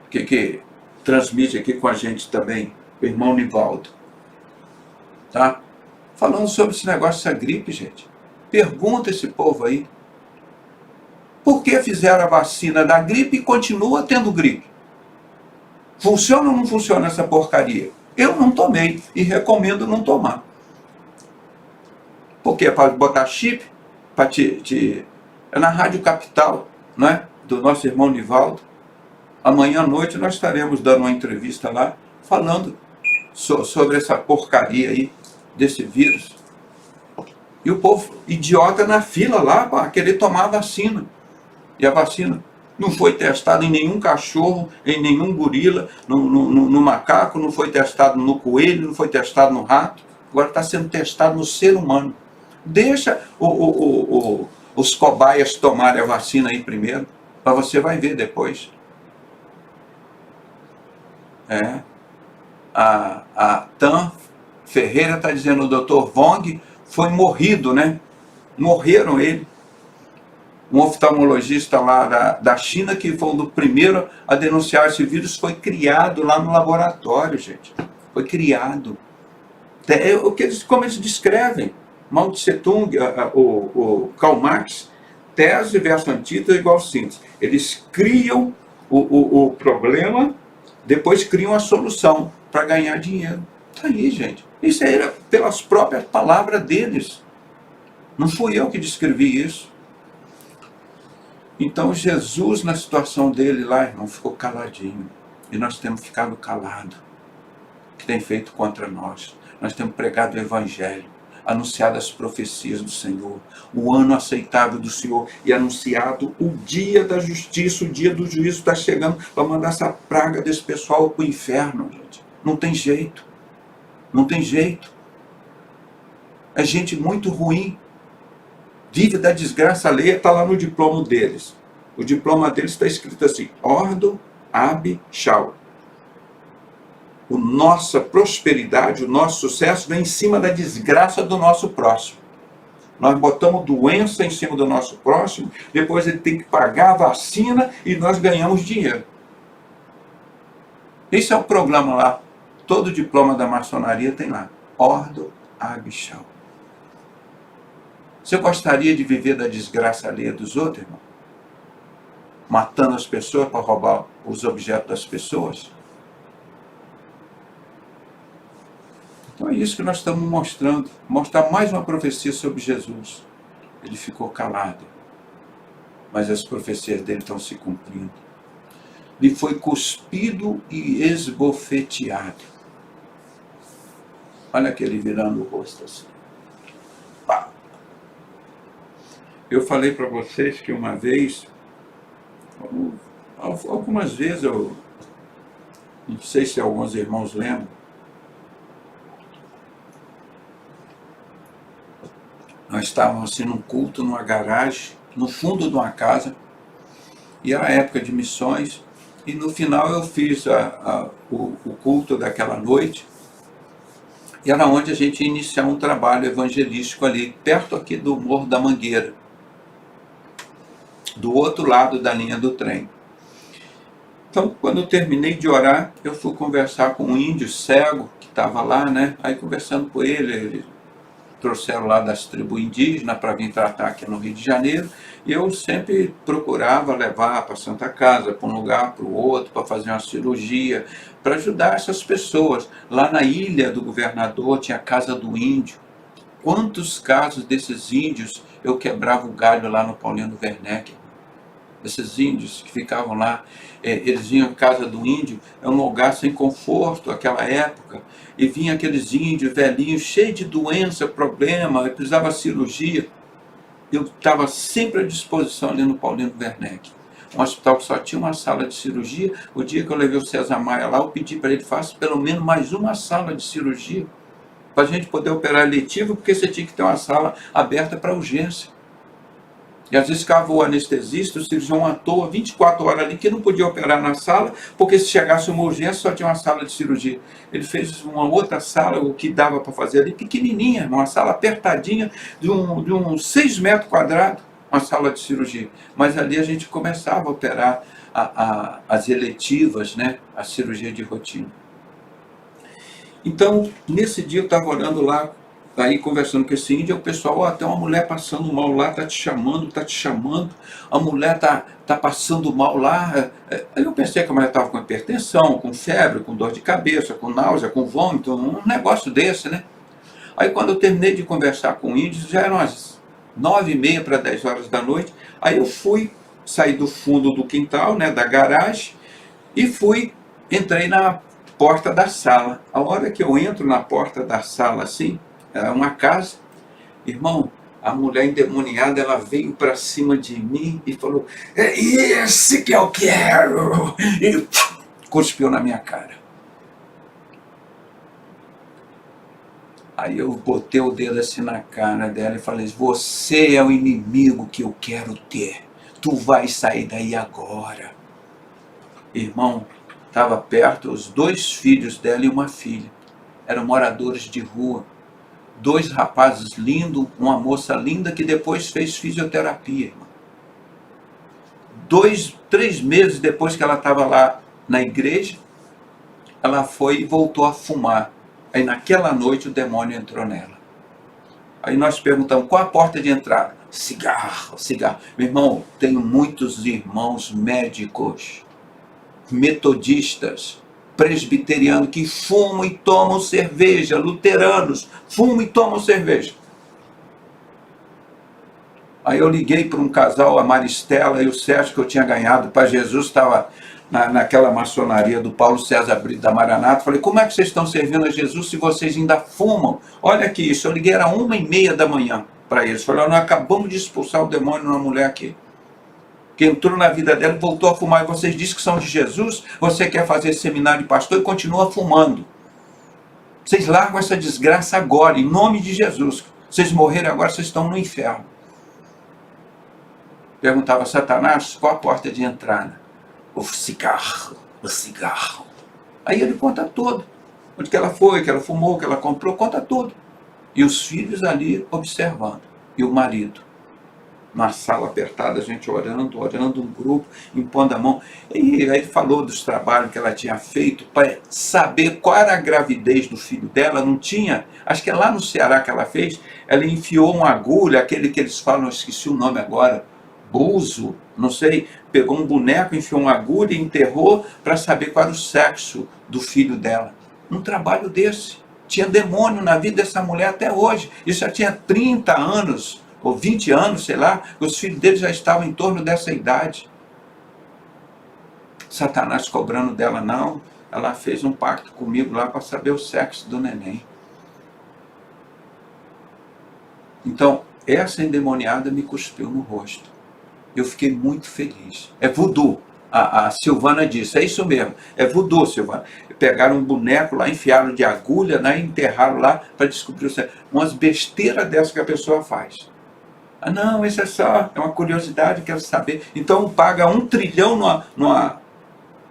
que transmite aqui com a gente também, o irmão Nivaldo. Tá? Falando sobre esse negócio dessa gripe, gente. Pergunta esse povo aí. Por que fizeram a vacina da gripe e continua tendo gripe? Funciona ou não funciona essa porcaria? Eu não tomei e recomendo não tomar. Por quê? Para botar chip? Para É na Rádio Capital, não é? Do nosso irmão Nivaldo. Amanhã à noite nós estaremos dando uma entrevista lá, falando sobre essa porcaria aí, desse vírus. E o povo idiota na fila lá para querer tomar a vacina. E a vacina não foi testada em nenhum cachorro, em nenhum gorila, no macaco, não foi testado no coelho, não foi testado no rato. Agora está sendo testado no ser humano. Deixa os cobaias tomarem a vacina aí primeiro, para você vai ver depois. A Tan Ferreira está dizendo, o Dr. Wong foi morrido, né? Morreram ele. Um oftalmologista lá da China, que foi um dos primeiros a denunciar esse vírus, foi criado lá no laboratório, gente. Foi criado. Como eles descrevem. Mao Tse Tung, o Karl Marx, tese versus antítese igual síntese. Eles criam o problema, depois criam a solução para ganhar dinheiro. Está aí, gente. Isso aí era pelas próprias palavras deles. Não fui eu que descrevi isso. Então Jesus, na situação dele lá, irmão, ficou caladinho. E nós temos ficado calados. O que tem feito contra nós? Nós temos pregado o Evangelho, anunciado as profecias do Senhor, o ano aceitável do Senhor, e anunciado o dia da justiça, o dia do juízo está chegando para mandar essa praga desse pessoal para o inferno, gente. Não tem jeito. Não tem jeito. É gente muito ruim. Vive da desgraça alheia, está lá no diploma deles. O diploma deles está escrito assim, Ordo Ab Shau. A nossa prosperidade, o nosso sucesso vem em cima da desgraça do nosso próximo. Nós botamos doença em cima do nosso próximo, depois ele tem que pagar a vacina e nós ganhamos dinheiro. Esse é o programa lá. Todo diploma da maçonaria tem lá. Ordo Ab Shau. Você gostaria de viver da desgraça alheia dos outros, irmão? Matando as pessoas para roubar os objetos das pessoas? Então é isso que nós estamos mostrando. Mostrar mais uma profecia sobre Jesus. Ele ficou calado. Mas as profecias dele estão se cumprindo. Ele foi cuspido e esbofeteado. Olha aquele virando o rosto assim. Pá. Eu falei para vocês que uma vez, algumas vezes, eu não sei se alguns irmãos lembram, nós estávamos assim num culto, numa garagem, no fundo de uma casa, e era época de missões, e no final eu fiz o culto daquela noite, e era onde a gente ia iniciar um trabalho evangelístico ali, perto aqui do Morro da Mangueira, do outro lado da linha do trem. Então, quando eu terminei de orar, eu fui conversar com um índio cego que estava lá, né? Aí conversando com ele trouxeram lá das tribos indígenas para vir tratar aqui no Rio de Janeiro, e eu sempre procurava levar para a Santa Casa, para um lugar, para o outro, para fazer uma cirurgia, para ajudar essas pessoas. Lá na Ilha do Governador tinha a Casa do Índio. Quantos casos desses índios eu quebrava o galho lá no Paulino Werneck? Esses índios que ficavam lá, eles vinham à Casa do Índio, é um lugar sem conforto, naquela época, e vinham aqueles índios velhinhos, cheios de doença, problema, eu precisava de cirurgia. Eu estava sempre à disposição ali no Paulino Werneck. Um hospital que só tinha uma sala de cirurgia. O dia que eu levei o César Maia lá, eu pedi para ele, faça pelo menos mais uma sala de cirurgia, para a gente poder operar eletivo, porque você tinha que ter uma sala aberta para urgência. E às vezes ficava o anestesista, o cirurgião à toa, 24 horas ali, que não podia operar na sala, porque se chegasse uma urgência só tinha uma sala de cirurgia. Ele fez uma outra sala, o que dava para fazer ali, pequenininha, uma sala apertadinha, de uns 6 metros quadrados, uma sala de cirurgia. Mas ali a gente começava a operar as eletivas, né, a cirurgia de rotina. Então, nesse dia eu estava olhando lá, aí conversando com esse índio, o pessoal, tem uma mulher passando mal lá, tá te chamando, a mulher tá passando mal lá. Aí eu pensei que a mulher estava com hipertensão, com febre, com dor de cabeça, com náusea, com vômito, um negócio desse, né? Aí quando eu terminei de conversar com o índio, já eram as 9h30 para 10 horas da noite, aí eu saí do fundo do quintal, né, da garagem, e entrei na porta da sala. A hora que eu entro na porta da sala, assim, é uma casa, irmão, a mulher endemoniada, ela veio para cima de mim e falou, é esse que eu quero, e cuspiu na minha cara. Aí eu botei o dedo assim na cara dela e falei, você é o inimigo que eu quero ter, tu vai sair daí agora. Irmão, estava perto os 2 filhos dela e uma filha, eram moradores de rua, 2 rapazes lindos, uma moça linda que depois fez fisioterapia, irmão. 3 meses depois que ela estava lá na igreja, ela foi e voltou a fumar. Aí naquela noite o demônio entrou nela. Aí nós perguntamos, qual a porta de entrada? Cigarro. Meu irmão, tenho muitos irmãos médicos, metodistas, presbiterianos que fumam e tomam cerveja, luteranos, fumam e tomam cerveja. Aí eu liguei para um casal, a Maristela e o Sérgio, que eu tinha ganhado para Jesus, estava naquela maçonaria do Paulo César Brito da Maranata. Falei, como é que vocês estão servindo a Jesus se vocês ainda fumam? Olha aqui, isso, eu liguei, era 1h30 da manhã para eles. Falei, nós acabamos de expulsar o demônio numa mulher aqui, que entrou na vida dela e voltou a fumar, e vocês dizem que são de Jesus, você quer fazer seminário de pastor e continua fumando. Vocês largam essa desgraça agora, em nome de Jesus. Vocês morrerem agora, vocês estão no inferno. Perguntava a Satanás, qual a porta de entrada? O cigarro. Aí ele conta tudo. Onde que ela foi, que ela fumou, que ela comprou, conta tudo. E os filhos ali observando. E o marido. Na sala apertada, a gente orando, um grupo, impondo a mão. E aí falou dos trabalhos que ela tinha feito para saber qual era a gravidez do filho dela. Não tinha, acho que é lá no Ceará que ela fez, ela enfiou uma agulha, aquele que eles falam, eu esqueci o nome agora, buzo, não sei, pegou um boneco, enfiou uma agulha e enterrou para saber qual era o sexo do filho dela. Um trabalho desse. Tinha demônio na vida dessa mulher até hoje. Isso já tinha 30 anos, ou 20 anos, sei lá, os filhos dele já estavam em torno dessa idade. Satanás cobrando dela, não, ela fez um pacto comigo lá para saber o sexo do neném. Então, essa endemoniada me cuspiu no rosto. Eu fiquei muito feliz. É voodoo. A Silvana disse, é isso mesmo, é voodoo, Silvana. Pegaram um boneco lá, enfiaram de agulha, né, enterraram lá para descobrir o sexo. Umas besteiras dessas que a pessoa faz. Ah, não, isso é uma curiosidade, quero saber. Então paga 1 trilhão numa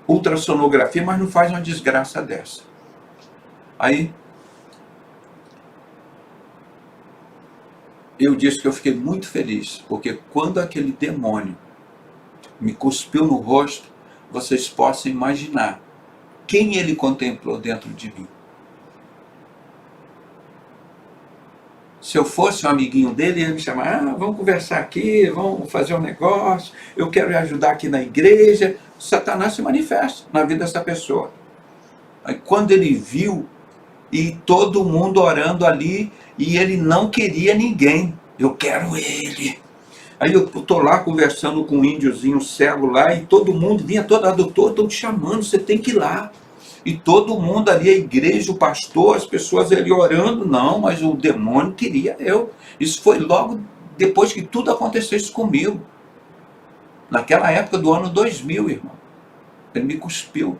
ultrassonografia, mas não faz uma desgraça dessa. Aí eu disse que eu fiquei muito feliz, porque quando aquele demônio me cuspiu no rosto, vocês possam imaginar quem ele contemplou dentro de mim. Se eu fosse um amiguinho dele, ele ia me chamar, vamos conversar aqui, vamos fazer um negócio, eu quero ajudar aqui na igreja. Satanás se manifesta na vida dessa pessoa. Aí quando ele viu, e todo mundo orando ali, e ele não queria ninguém, eu quero ele. Aí eu estou lá conversando com um índiozinho cego lá, e todo mundo vinha, doutor, estão te chamando, você tem que ir lá. E todo mundo ali, a igreja, o pastor, as pessoas ali orando, não, mas o demônio queria eu. Isso foi logo depois que tudo acontecesse comigo. Naquela época do ano 2000, irmão. Ele me cuspiu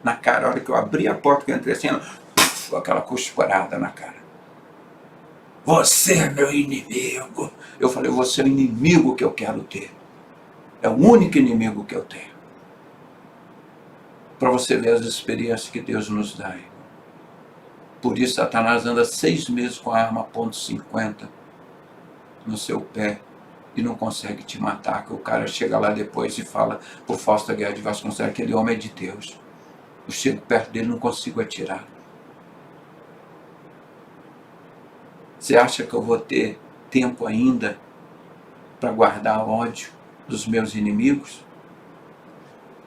na cara, a hora que eu abri a porta, que eu entrei assim, aquela cusparada na cara. você é meu inimigo. Eu falei, você é o inimigo que eu quero ter. É o único inimigo que eu tenho. Para você ver as experiências que Deus nos dá. Por isso Satanás anda 6 meses com a arma .50 no seu pé e não consegue te matar, que o cara chega lá depois e fala por Fausto Aguiar de Vasconcelos, aquele homem é de Deus. Eu chego perto dele e não consigo atirar. Você acha que eu vou ter tempo ainda para guardar ódio dos meus inimigos?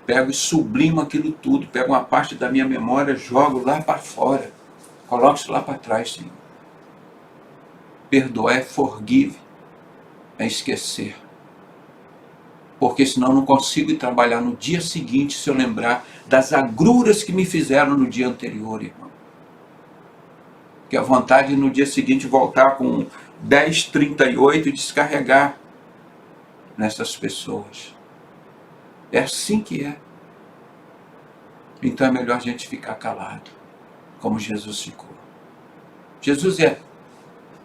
Pego e sublimo aquilo tudo, pego uma parte da minha memória, jogo lá para fora, coloco isso lá para trás, Senhor. Perdoar é forgive, é esquecer. Porque senão eu não consigo ir trabalhar no dia seguinte se eu lembrar das agruras que me fizeram no dia anterior, irmão. Que a vontade no dia seguinte voltar com 10:38 e descarregar nessas pessoas. É assim que é. Então é melhor a gente ficar calado, como Jesus ficou. Jesus ia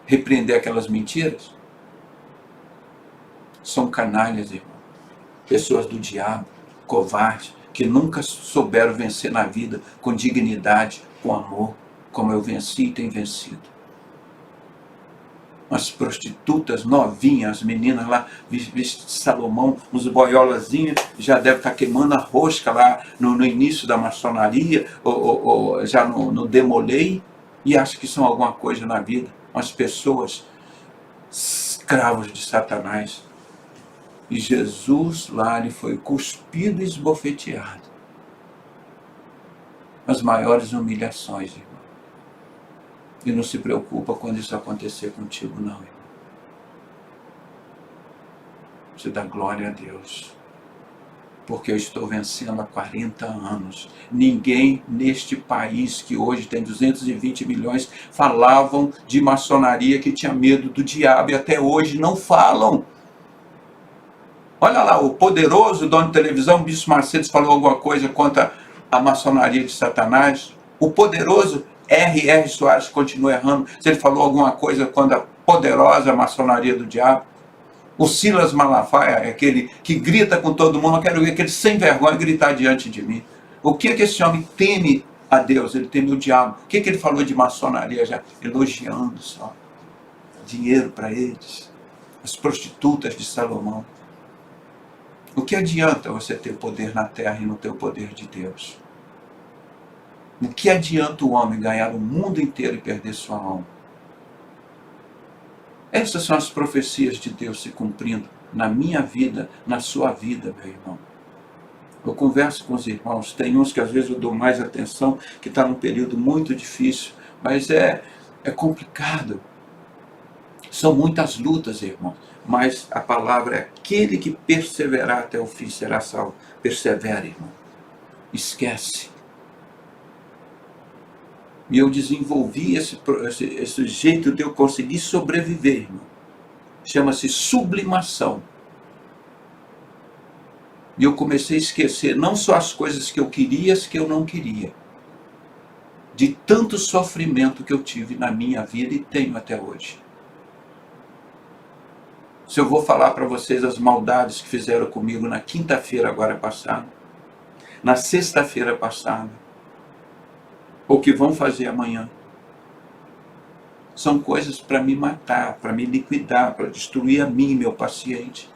repreender aquelas mentiras? São canalhas, irmão. Pessoas do diabo, covardes, que nunca souberam vencer na vida com dignidade, com amor, como eu venci e tenho vencido. Umas prostitutas novinhas, as meninas lá, vestidas de Salomão, uns boiolazinhos, já devem estar queimando a rosca lá no início da maçonaria, ou já no demolei, e acham que são alguma coisa na vida. Umas pessoas escravos de Satanás. E Jesus lá, ele foi cuspido e esbofeteado. As maiores humilhações, irmão. E não se preocupa quando isso acontecer contigo, não, irmão. Você dá glória a Deus. Porque eu estou vencendo há 40 anos. Ninguém neste país, que hoje tem 220 milhões, falavam de maçonaria, que tinha medo do diabo, e até hoje não falam. Olha lá, o poderoso dono de televisão, Bispo Macedo, falou alguma coisa contra a maçonaria de Satanás. O poderoso R.R. Soares continua errando se ele falou alguma coisa contra a poderosa maçonaria do diabo. O Silas Malafaia é aquele que grita com todo mundo. Eu quero ver aquele sem vergonha gritar diante de mim. O que esse homem teme a Deus? Ele teme o diabo. O que ele falou de maçonaria já? Elogiando só. Dinheiro para eles. As prostitutas de Salomão. O que adianta você ter poder na terra e não ter o poder de Deus? O que adianta o homem ganhar o mundo inteiro e perder sua alma? Essas são as profecias de Deus se cumprindo na minha vida, na sua vida, meu irmão. Eu converso com os irmãos, tem uns que às vezes eu dou mais atenção, que está num período muito difícil, mas é complicado. São muitas lutas, irmãos. Mas a palavra é: aquele que perseverar até o fim será salvo. Persevera, irmão. Esquece. E eu desenvolvi esse jeito de eu conseguir sobreviver, irmão. Chama-se sublimação. E eu comecei a esquecer não só as coisas que eu queria, as que eu não queria. De tanto sofrimento que eu tive na minha vida e tenho até hoje. Se eu vou falar para vocês as maldades que fizeram comigo na quinta-feira agora passada, na sexta-feira passada, ou que vão fazer amanhã, são coisas para me matar, para me liquidar, para destruir a mim e meu paciente.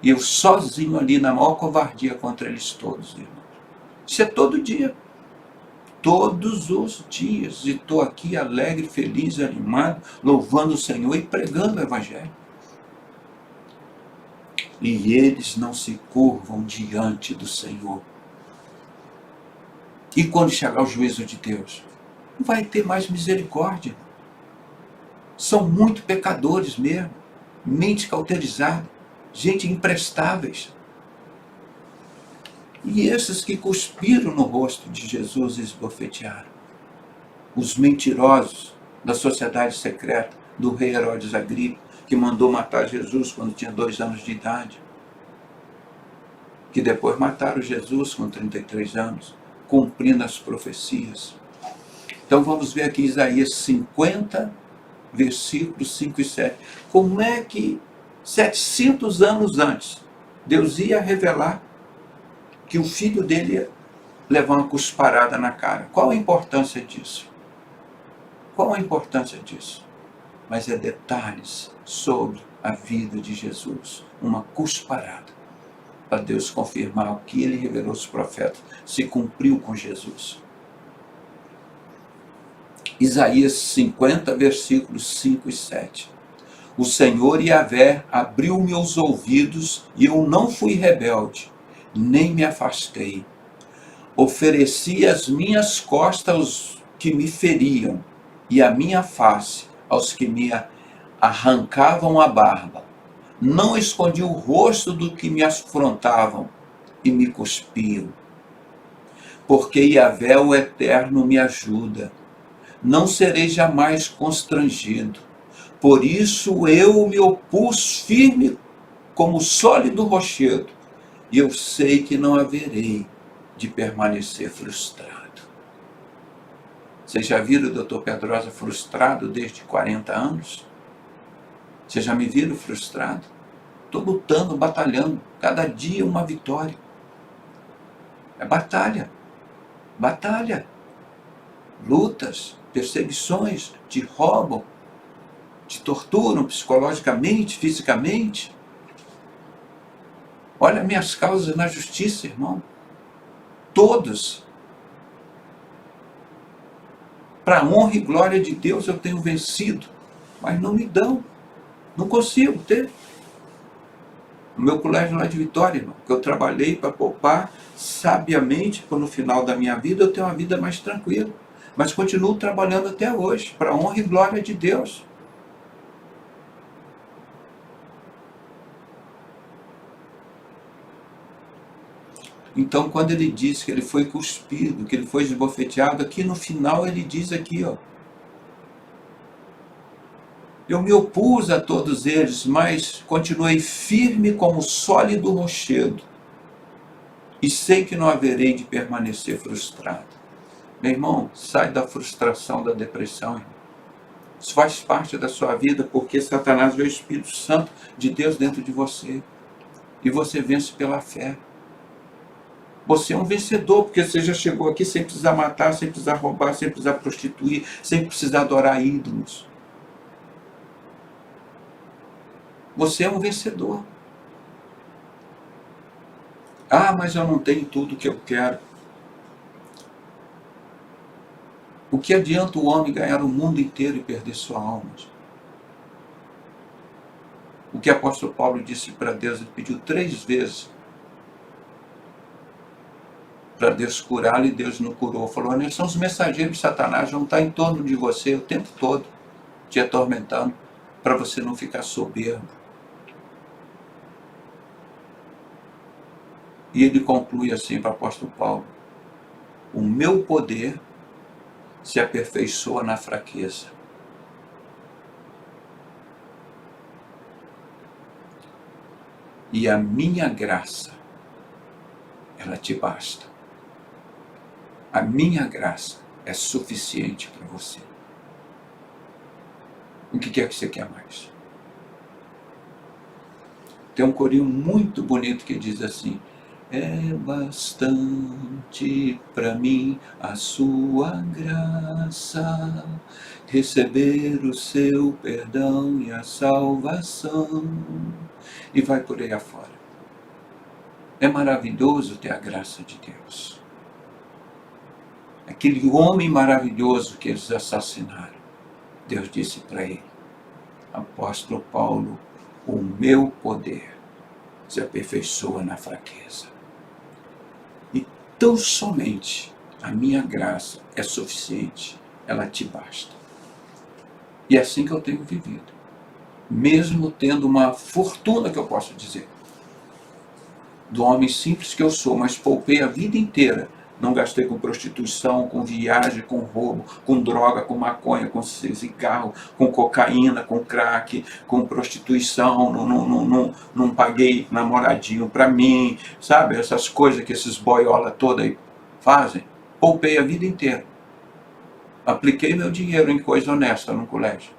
E eu sozinho ali na maior covardia contra eles todos, irmão. Isso é todo dia. Todos os dias. E estou aqui alegre, feliz, animado, louvando o Senhor e pregando o Evangelho. E eles não se curvam diante do Senhor. E quando chegar o juízo de Deus, não vai ter mais misericórdia. São muito pecadores mesmo, mente cauterizada, gente imprestáveis. E esses que cuspiram no rosto de Jesus e esbofetearam. Os mentirosos da sociedade secreta do rei Herodes Agripa, que mandou matar Jesus quando tinha 2 anos de idade. Que depois mataram Jesus com 33 anos, cumprindo as profecias. Então vamos ver aqui Isaías 50, versículos 5 e 7. Como é que 700 anos antes Deus ia revelar que o filho dele ia levar uma cusparada na cara? Qual a importância disso? Qual a importância disso? Mas é detalhes sobre a vida de Jesus. Uma cusparada. Para Deus confirmar o que ele revelou aos profetas. Se cumpriu com Jesus. Isaías 50, versículos 5 e 7. O Senhor Yahvé abriu meus ouvidos e eu não fui rebelde, nem me afastei. Ofereci as minhas costas aos que me feriam e a minha face aos que me arrancavam a barba. Não escondi o rosto do que me afrontavam e me cuspiam. Porque Yahvé, o Eterno, me ajuda. Não serei jamais constrangido. Por isso eu me opus firme como sólido rochedo, e eu sei que não haverei de permanecer frustrado. Vocês já viram o Dr. Pedrosa frustrado desde 40 anos? Vocês já me viram frustrado? Estou lutando, batalhando, cada dia uma vitória. É batalha, batalha, lutas, perseguições, te roubam, te torturam psicologicamente, fisicamente. Olha minhas causas na justiça, irmão. Todos. Para a honra e glória de Deus eu tenho vencido, mas não me dão. Não consigo ter. No meu colégio lá de Vitória, irmão, que eu trabalhei para poupar sabiamente, para no final da minha vida eu ter uma vida mais tranquila. Mas continuo trabalhando até hoje, para a honra e glória de Deus. Então, quando ele diz que ele foi cuspido, que ele foi esbofeteado, aqui no final ele diz aqui, ó. Eu me opus a todos eles, mas continuei firme como sólido rochedo. E sei que não haverei de permanecer frustrado. Meu irmão, sai da frustração, da depressão, irmão. Isso faz parte da sua vida, porque Satanás é o Espírito Santo de Deus dentro de você. E você vence pela fé. Você é um vencedor, porque você já chegou aqui sem precisar matar, sem precisar roubar, sem precisar prostituir, sem precisar adorar ídolos. Você é um vencedor. Ah, mas eu não tenho tudo o que eu quero. O que adianta o homem ganhar o mundo inteiro e perder sua alma? O que o apóstolo Paulo disse para Deus, ele pediu 3 vezes para Deus curá-lo e Deus não curou. Falou, eles são os mensageiros de Satanás, vão estar em torno de você o tempo todo, te atormentando, para você não ficar soberbo. E ele conclui assim para o apóstolo Paulo, o meu poder se aperfeiçoa na fraqueza. E a minha graça, ela te basta. A minha graça é suficiente para você. O que é que você quer mais? Tem um corinho muito bonito que diz assim, é bastante para mim a sua graça, receber o seu perdão e a salvação. E vai por aí afora. É maravilhoso ter a graça de Deus. Aquele homem maravilhoso que eles assassinaram, Deus disse para ele, apóstolo Paulo, o meu poder se aperfeiçoa na fraqueza. E tão somente a minha graça é suficiente, ela te basta. E é assim que eu tenho vivido. Mesmo tendo uma fortuna, que eu posso dizer, do homem simples que eu sou, mas poupei a vida inteira. Não gastei com prostituição, com viagem, com roubo, com droga, com maconha, com cigarro, com cocaína, com crack, com prostituição, não paguei namoradinho para mim, sabe? Essas coisas que esses boiola toda aí fazem. Poupei a vida inteira. Apliquei meu dinheiro em coisa honesta no colégio.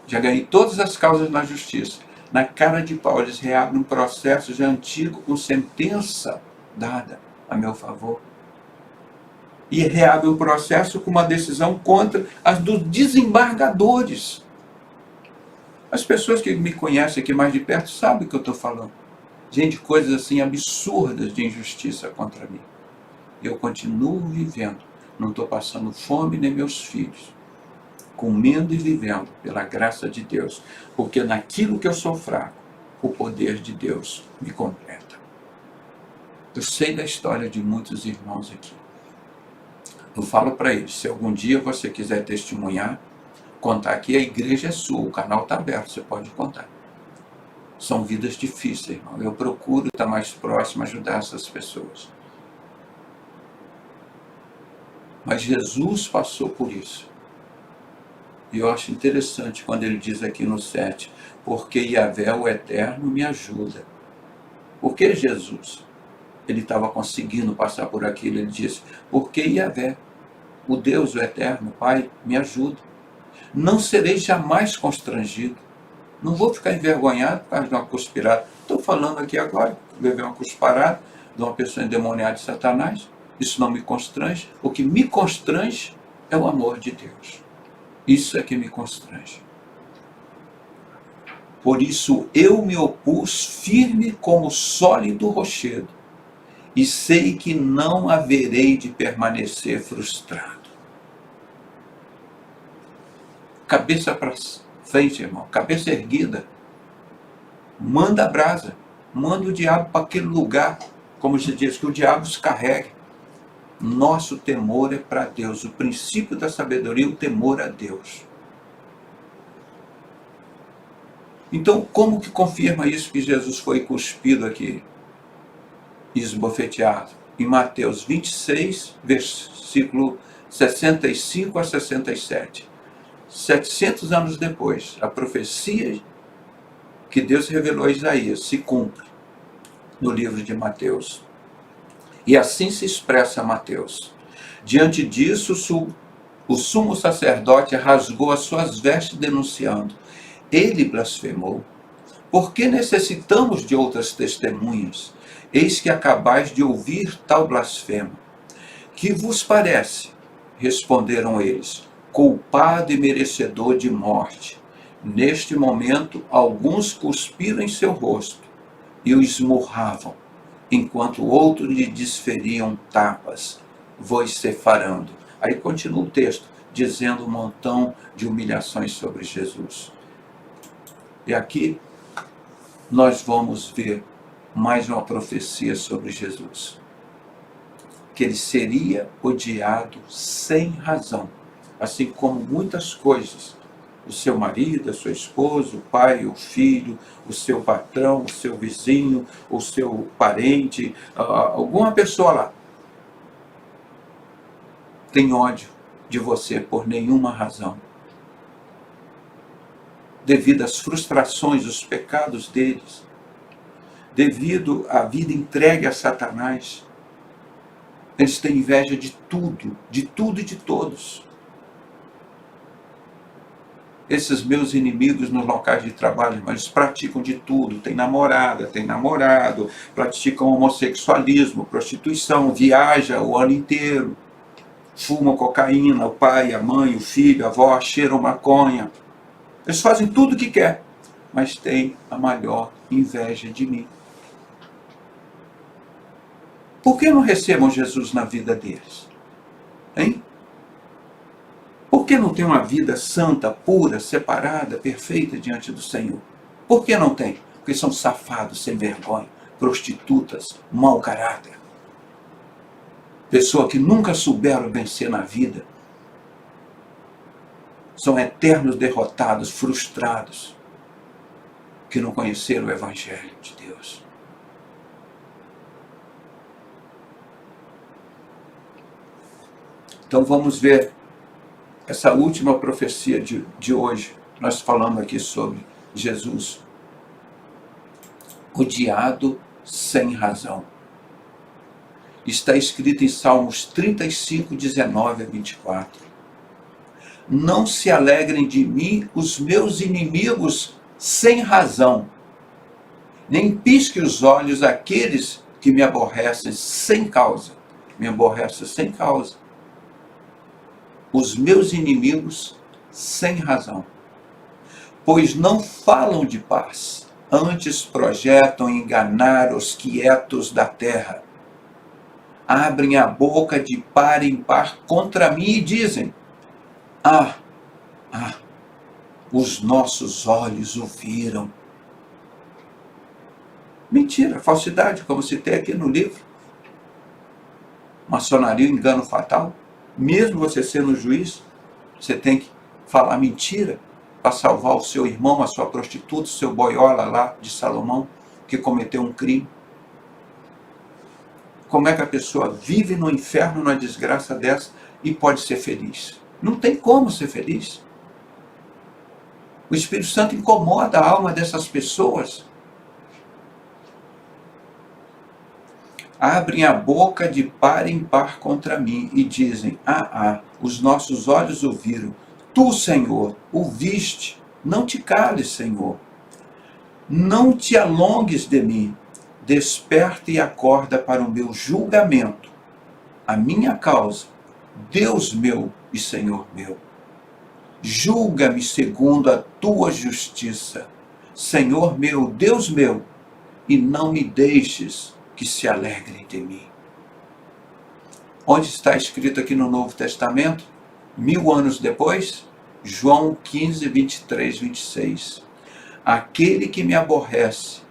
Já ganhei todas as causas na justiça. Na cara de pau, eles reabrem um processo já antigo com sentença dada a meu favor. E reabre o processo com uma decisão contra as dos desembargadores. As pessoas que me conhecem aqui mais de perto sabem o que eu estou falando. Gente, coisas assim absurdas de injustiça contra mim. Eu continuo vivendo. Não estou passando fome nem meus filhos. Comendo e vivendo pela graça de Deus. Porque naquilo que eu sou fraco, o poder de Deus me completa. Eu sei da história de muitos irmãos aqui. Eu falo para eles, se algum dia você quiser testemunhar, contar que a igreja é sua, o canal está aberto, você pode contar. São vidas difíceis, irmão. Eu procuro estar mais próximo, ajudar essas pessoas. Mas Jesus passou por isso. E eu acho interessante quando ele diz aqui no 7, porque Yahvé, o Eterno, me ajuda. Por que Jesus? Ele estava conseguindo passar por aquilo, ele disse, porque Yahvé, o Deus, o Eterno, Pai, me ajuda. Não serei jamais constrangido. Não vou ficar envergonhado por causa de uma cuspirada. Estou falando aqui agora, levei uma cusparada de uma pessoa endemoniada de Satanás. Isso não me constrange. O que me constrange é o amor de Deus. Isso é que me constrange. Por isso eu me opus firme como sólido rochedo, e sei que não haverei de permanecer frustrado. Cabeça para frente, irmão, cabeça erguida. Manda a brasa, manda o diabo para aquele lugar, como se diz, que o diabo os carregue. Nosso temor é para Deus. O princípio da sabedoria é o temor a Deus. Então, como que confirma isso que Jesus foi cuspido aqui? Esbofeteado. Em Mateus 26, versículo 65 a 67. 700 anos depois, a profecia que Deus revelou a Isaías se cumpre no livro de Mateus. E assim se expressa Mateus. Diante disso, o sumo sacerdote rasgou as suas vestes denunciando. Ele blasfemou. Por que necessitamos de outras testemunhas? Eis que acabais de ouvir tal blasfemo. Que vos parece? Responderam eles. Culpado e merecedor de morte. Neste momento, alguns cuspiram em seu rosto e o esmurravam, enquanto outros lhe desferiam tapas, vociferando. Aí continua o texto, dizendo um montão de humilhações sobre Jesus. E aqui nós vamos ver mais uma profecia sobre Jesus. Que ele seria odiado sem razão, assim como muitas coisas. O seu marido, a sua esposa, o pai, o filho, o seu patrão, o seu vizinho, o seu parente, alguma pessoa lá tem ódio de você por nenhuma razão. Devido às frustrações, os pecados deles, devido à vida entregue a Satanás, eles têm inveja de tudo e de todos. Esses meus inimigos nos locais de trabalho, mas eles praticam de tudo, tem namorada, tem namorado, praticam homossexualismo, prostituição, viaja o ano inteiro, fumam cocaína, o pai, a mãe, o filho, a avó, cheiram maconha. Eles fazem tudo o que quer, mas têm a maior inveja de mim. Por que não recebam Jesus na vida deles? Hein? Por que não tem uma vida santa, pura, separada, perfeita diante do Senhor? Por que não tem? Porque são safados, sem vergonha, prostitutas, mau caráter. Pessoas que nunca souberam vencer na vida. São eternos derrotados, frustrados, que não conheceram o Evangelho de Deus. Então vamos ver essa última profecia de hoje, nós falando aqui sobre Jesus, odiado sem razão. Está escrito em Salmos 35, 19 a 24. não se alegrem de mim os meus inimigos sem razão, nem pisque os olhos aqueles que me aborrecem sem causa. Me aborrecem sem causa. Os meus inimigos sem razão. Pois não falam de paz, antes projetam enganar os quietos da terra. Abrem a boca de par em par contra mim e dizem: os nossos olhos o viram. Mentira, falsidade, como citei aqui no livro. Maçonaria, engano fatal. Mesmo você sendo juiz, você tem que falar mentira para salvar o seu irmão, a sua prostituta, o seu boiola lá de Salomão, que cometeu um crime. Como é que a pessoa vive no inferno, numa desgraça dessa, e pode ser feliz? Não tem como ser feliz. O Espírito Santo incomoda a alma dessas pessoas. Abrem a boca de par em par contra mim e dizem: os nossos olhos o viram. Tu, Senhor, o viste. Não te cales, Senhor. Não te alongues de mim. Desperta e acorda para o meu julgamento, a minha causa, Deus meu e Senhor meu. Julga-me segundo a tua justiça, Senhor meu, Deus meu, e não me deixes que se alegrem de mim. Onde está escrito aqui no Novo Testamento? 1000 anos depois, João 15, 23, 26. Aquele que me aborrece,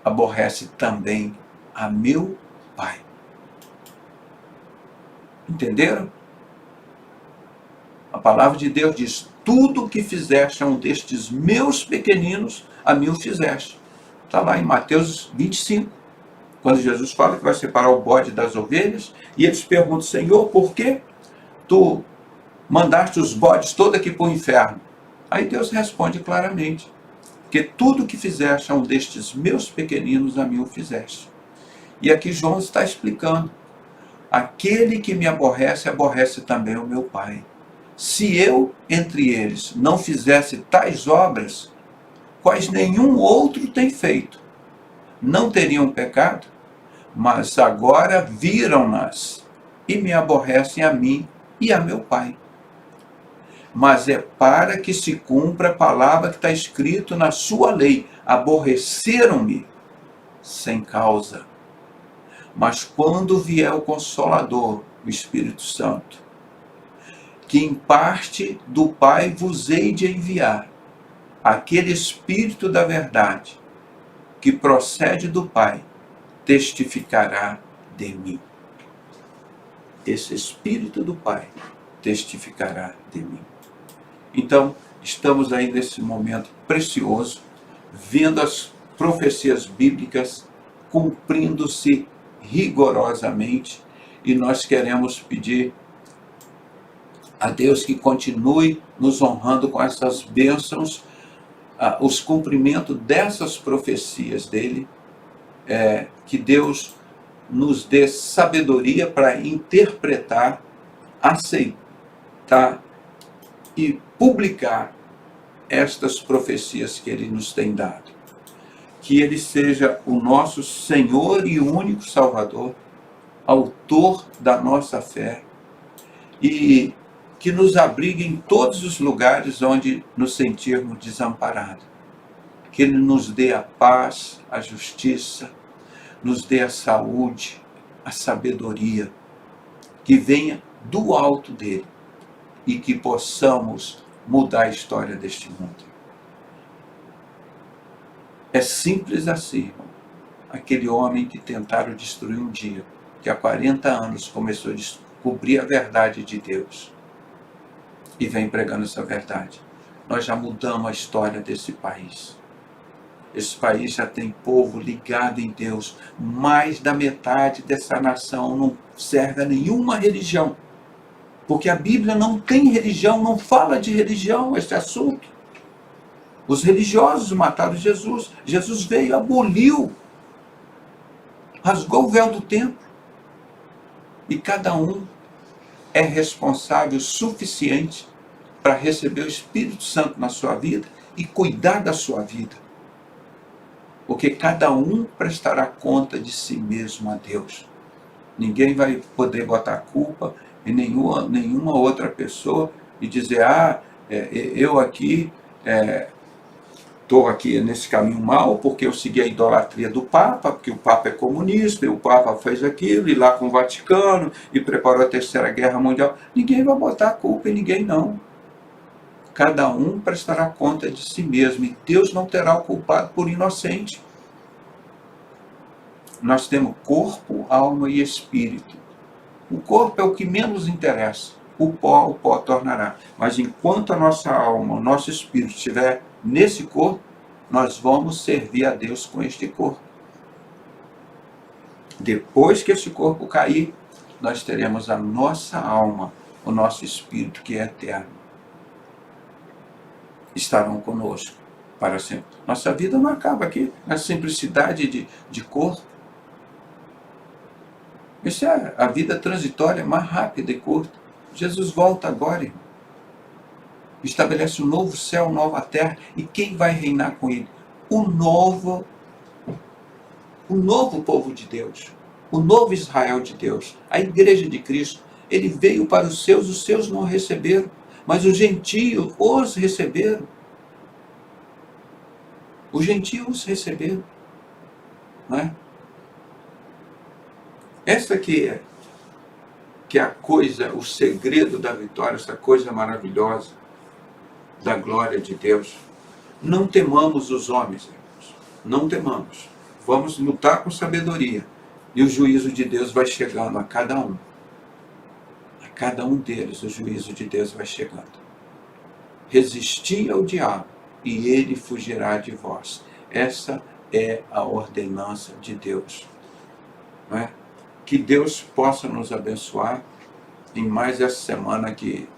aborrece também a meu Pai. Entenderam? A palavra de Deus diz: tudo o que fizeste a um destes meus pequeninos, a mim o fizeste. Está lá em Mateus 25, quando Jesus fala que vai separar o bode das ovelhas, e eles perguntam: Senhor, por que tu mandaste os bodes todos aqui para o inferno? Aí Deus responde claramente: porque tudo o que fizeste a um destes meus pequeninos, a mim o fizeste. E aqui João está explicando: aquele que me aborrece, aborrece também o meu Pai. Se eu, entre eles, não fizesse tais obras, quais nenhum outro tem feito, não teriam pecado, mas agora viram-nas e me aborrecem a mim e a meu Pai. Mas é para que se cumpra a palavra que está escrito na sua lei: aborreceram-me sem causa. Mas quando vier o Consolador, o Espírito Santo, que em parte do Pai vos hei de enviar, aquele Espírito da verdade, que procede do Pai, testificará de mim. Esse Espírito do Pai testificará de mim. Então, estamos aí nesse momento precioso, vendo as profecias bíblicas cumprindo-se rigorosamente, e nós queremos pedir a Deus que continue nos honrando com essas bênçãos, os cumprimentos dessas profecias dele, que Deus nos dê sabedoria para interpretar, aceitar e publicar estas profecias que ele nos tem dado. Que ele seja o nosso Senhor e único Salvador, autor da nossa fé, e que nos abrigue em todos os lugares onde nos sentirmos desamparados. Que ele nos dê a paz, a justiça, nos dê a saúde, a sabedoria, que venha do alto dele, e que possamos mudar a história deste mundo. É simples assim, irmão. Aquele homem que tentaram destruir um dia, que há 40 anos começou a descobrir a verdade de Deus, e vem pregando essa verdade. Nós já mudamos a história desse país. Esse país já tem povo ligado em Deus. Mais da metade dessa nação não serve a nenhuma religião. Porque a Bíblia não tem religião, não fala de religião, esse assunto. Os religiosos mataram Jesus. Jesus veio, aboliu, rasgou o véu do templo. E cada um é responsável suficiente para receber o Espírito Santo na sua vida e cuidar da sua vida. Porque cada um prestará conta de si mesmo a Deus. Ninguém vai poder botar culpa em nenhuma outra pessoa e dizer, eu aqui estou aqui nesse caminho mal porque eu segui a idolatria do Papa, porque o Papa é comunista, e o Papa fez aquilo, e lá com o Vaticano, e preparou a Terceira Guerra Mundial. Ninguém vai botar culpa em ninguém, não. Cada um prestará conta de si mesmo, e Deus não terá o culpado por inocente. Nós temos corpo, alma e espírito. O corpo é o que menos interessa. O pó tornará. Mas enquanto a nossa alma, o nosso espírito estiver nesse corpo, nós vamos servir a Deus com este corpo. Depois que esse corpo cair, nós teremos a nossa alma, o nosso espírito que é eterno. Estarão conosco para sempre. Nossa vida não acaba aqui na simplicidade de corpo. Isso é a vida transitória mais rápida e curta. Jesus volta agora, irmão. Estabelece um novo céu, nova terra. E quem vai reinar com ele? O novo povo de Deus. O novo Israel de Deus. A igreja de Cristo. Ele veio para os seus não receberam. Mas os gentios os receberam. Os gentios os receberam. Não é? Essa aqui que é a coisa, o segredo da vitória, essa coisa maravilhosa da glória de Deus. Não temamos os homens, irmãos. Não temamos. Vamos lutar com sabedoria. E o juízo de Deus vai chegando a cada um. A cada um deles o juízo de Deus vai chegando. Resisti ao diabo e ele fugirá de vós. Essa é a ordenança de Deus. Não é? Que Deus possa nos abençoar em mais essa semana que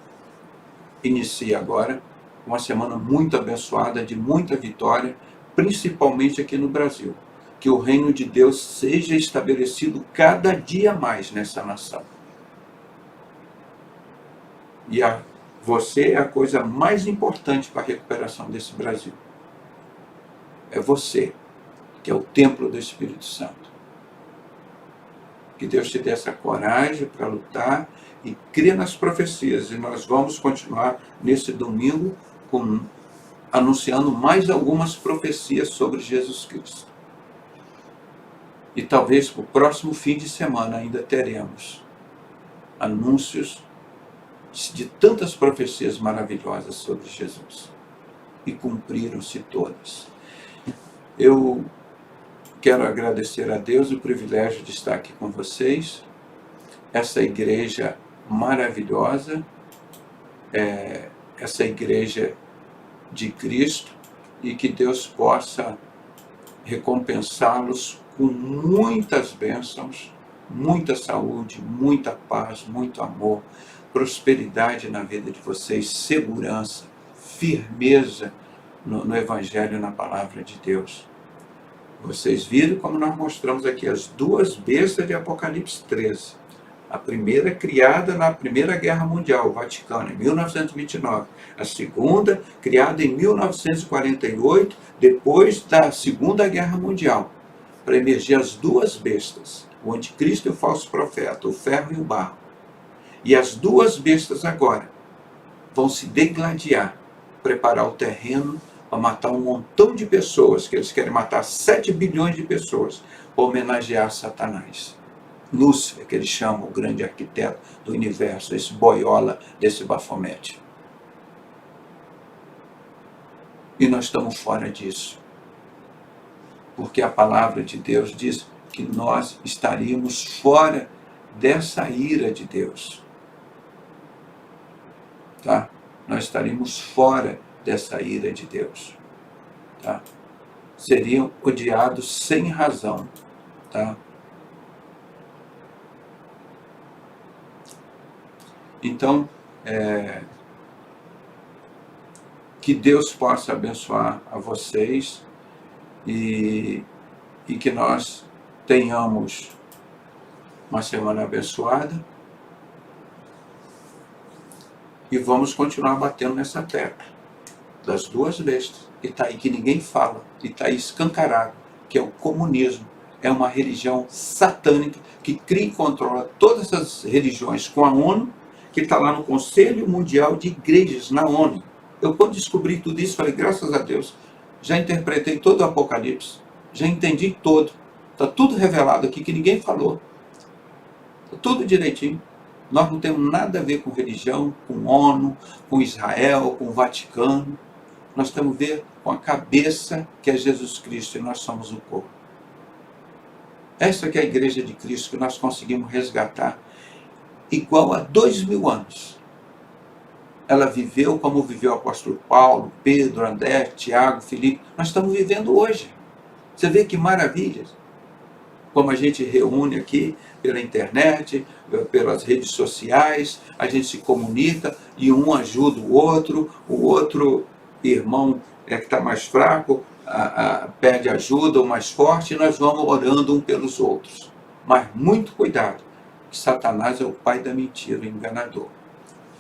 inicia agora. Uma semana muito abençoada, de muita vitória, principalmente aqui no Brasil. Que o reino de Deus seja estabelecido cada dia mais nessa nação. E você é a coisa mais importante para a recuperação desse Brasil. É você, que é o templo do Espírito Santo. Que Deus te dê essa coragem para lutar e crer nas profecias. E nós vamos continuar nesse domingo anunciando mais algumas profecias sobre Jesus Cristo. E talvez para o próximo fim de semana ainda teremos anúncios de tantas profecias maravilhosas sobre Jesus. E cumpriram-se todas. Eu quero agradecer a Deus o privilégio de estar aqui com vocês. Essa igreja maravilhosa, essa igreja de Cristo, e que Deus possa recompensá-los com muitas bênçãos, muita saúde, muita paz, muito amor, prosperidade na vida de vocês, segurança, firmeza no Evangelho, na palavra de Deus. Vocês viram como nós mostramos aqui as duas bestas de Apocalipse 13. A primeira criada na Primeira Guerra Mundial, o Vaticano, em 1929. A segunda criada em 1948, depois da Segunda Guerra Mundial, para emergir as duas bestas, o anticristo e o falso profeta, o ferro e o barro. E as duas bestas agora vão se degladiar, preparar o terreno para matar um montão de pessoas, que eles querem matar 7 bilhões de pessoas, para homenagear Satanás. Lúcifer, que eles chamam o grande arquiteto do universo, esse boiola desse Bafomete. E nós estamos fora disso. Porque a palavra de Deus diz que nós estaríamos fora dessa ira de Deus. Tá? Nós estaríamos fora dessa ira de Deus. Tá? Seriam odiados sem razão. Tá? Então, que Deus possa abençoar a vocês e que nós tenhamos uma semana abençoada E vamos continuar batendo nessa tecla das duas bestas, que está aí, que ninguém fala, e está aí escancarado, que é o comunismo. É uma religião satânica que cria e controla todas as religiões com a ONU, que está lá no Conselho Mundial de Igrejas, na ONU. Eu, quando descobri tudo isso, falei, graças a Deus, já interpretei todo o Apocalipse, já entendi todo. Está tudo revelado aqui, que ninguém falou. Está tudo direitinho. Nós não temos nada a ver com religião, com ONU, com Israel, com o Vaticano. Nós temos a ver com a cabeça, que é Jesus Cristo, e nós somos o corpo. Essa que é a Igreja de Cristo, que nós conseguimos resgatar, igual a 2000 anos. Ela viveu como viveu o apóstolo Paulo, Pedro, André, Tiago, Filipe. Nós estamos vivendo hoje. Você vê que maravilhas. Como a gente reúne aqui pela internet, pelas redes sociais, a gente se comunica e um ajuda o outro irmão que está mais fraco, pede ajuda, o mais forte, e nós vamos orando um pelos outros. Mas muito cuidado, que Satanás é o pai da mentira, o enganador.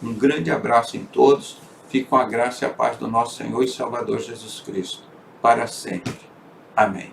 Um grande abraço em todos, fique com a graça e a paz do nosso Senhor e Salvador Jesus Cristo, para sempre. Amém.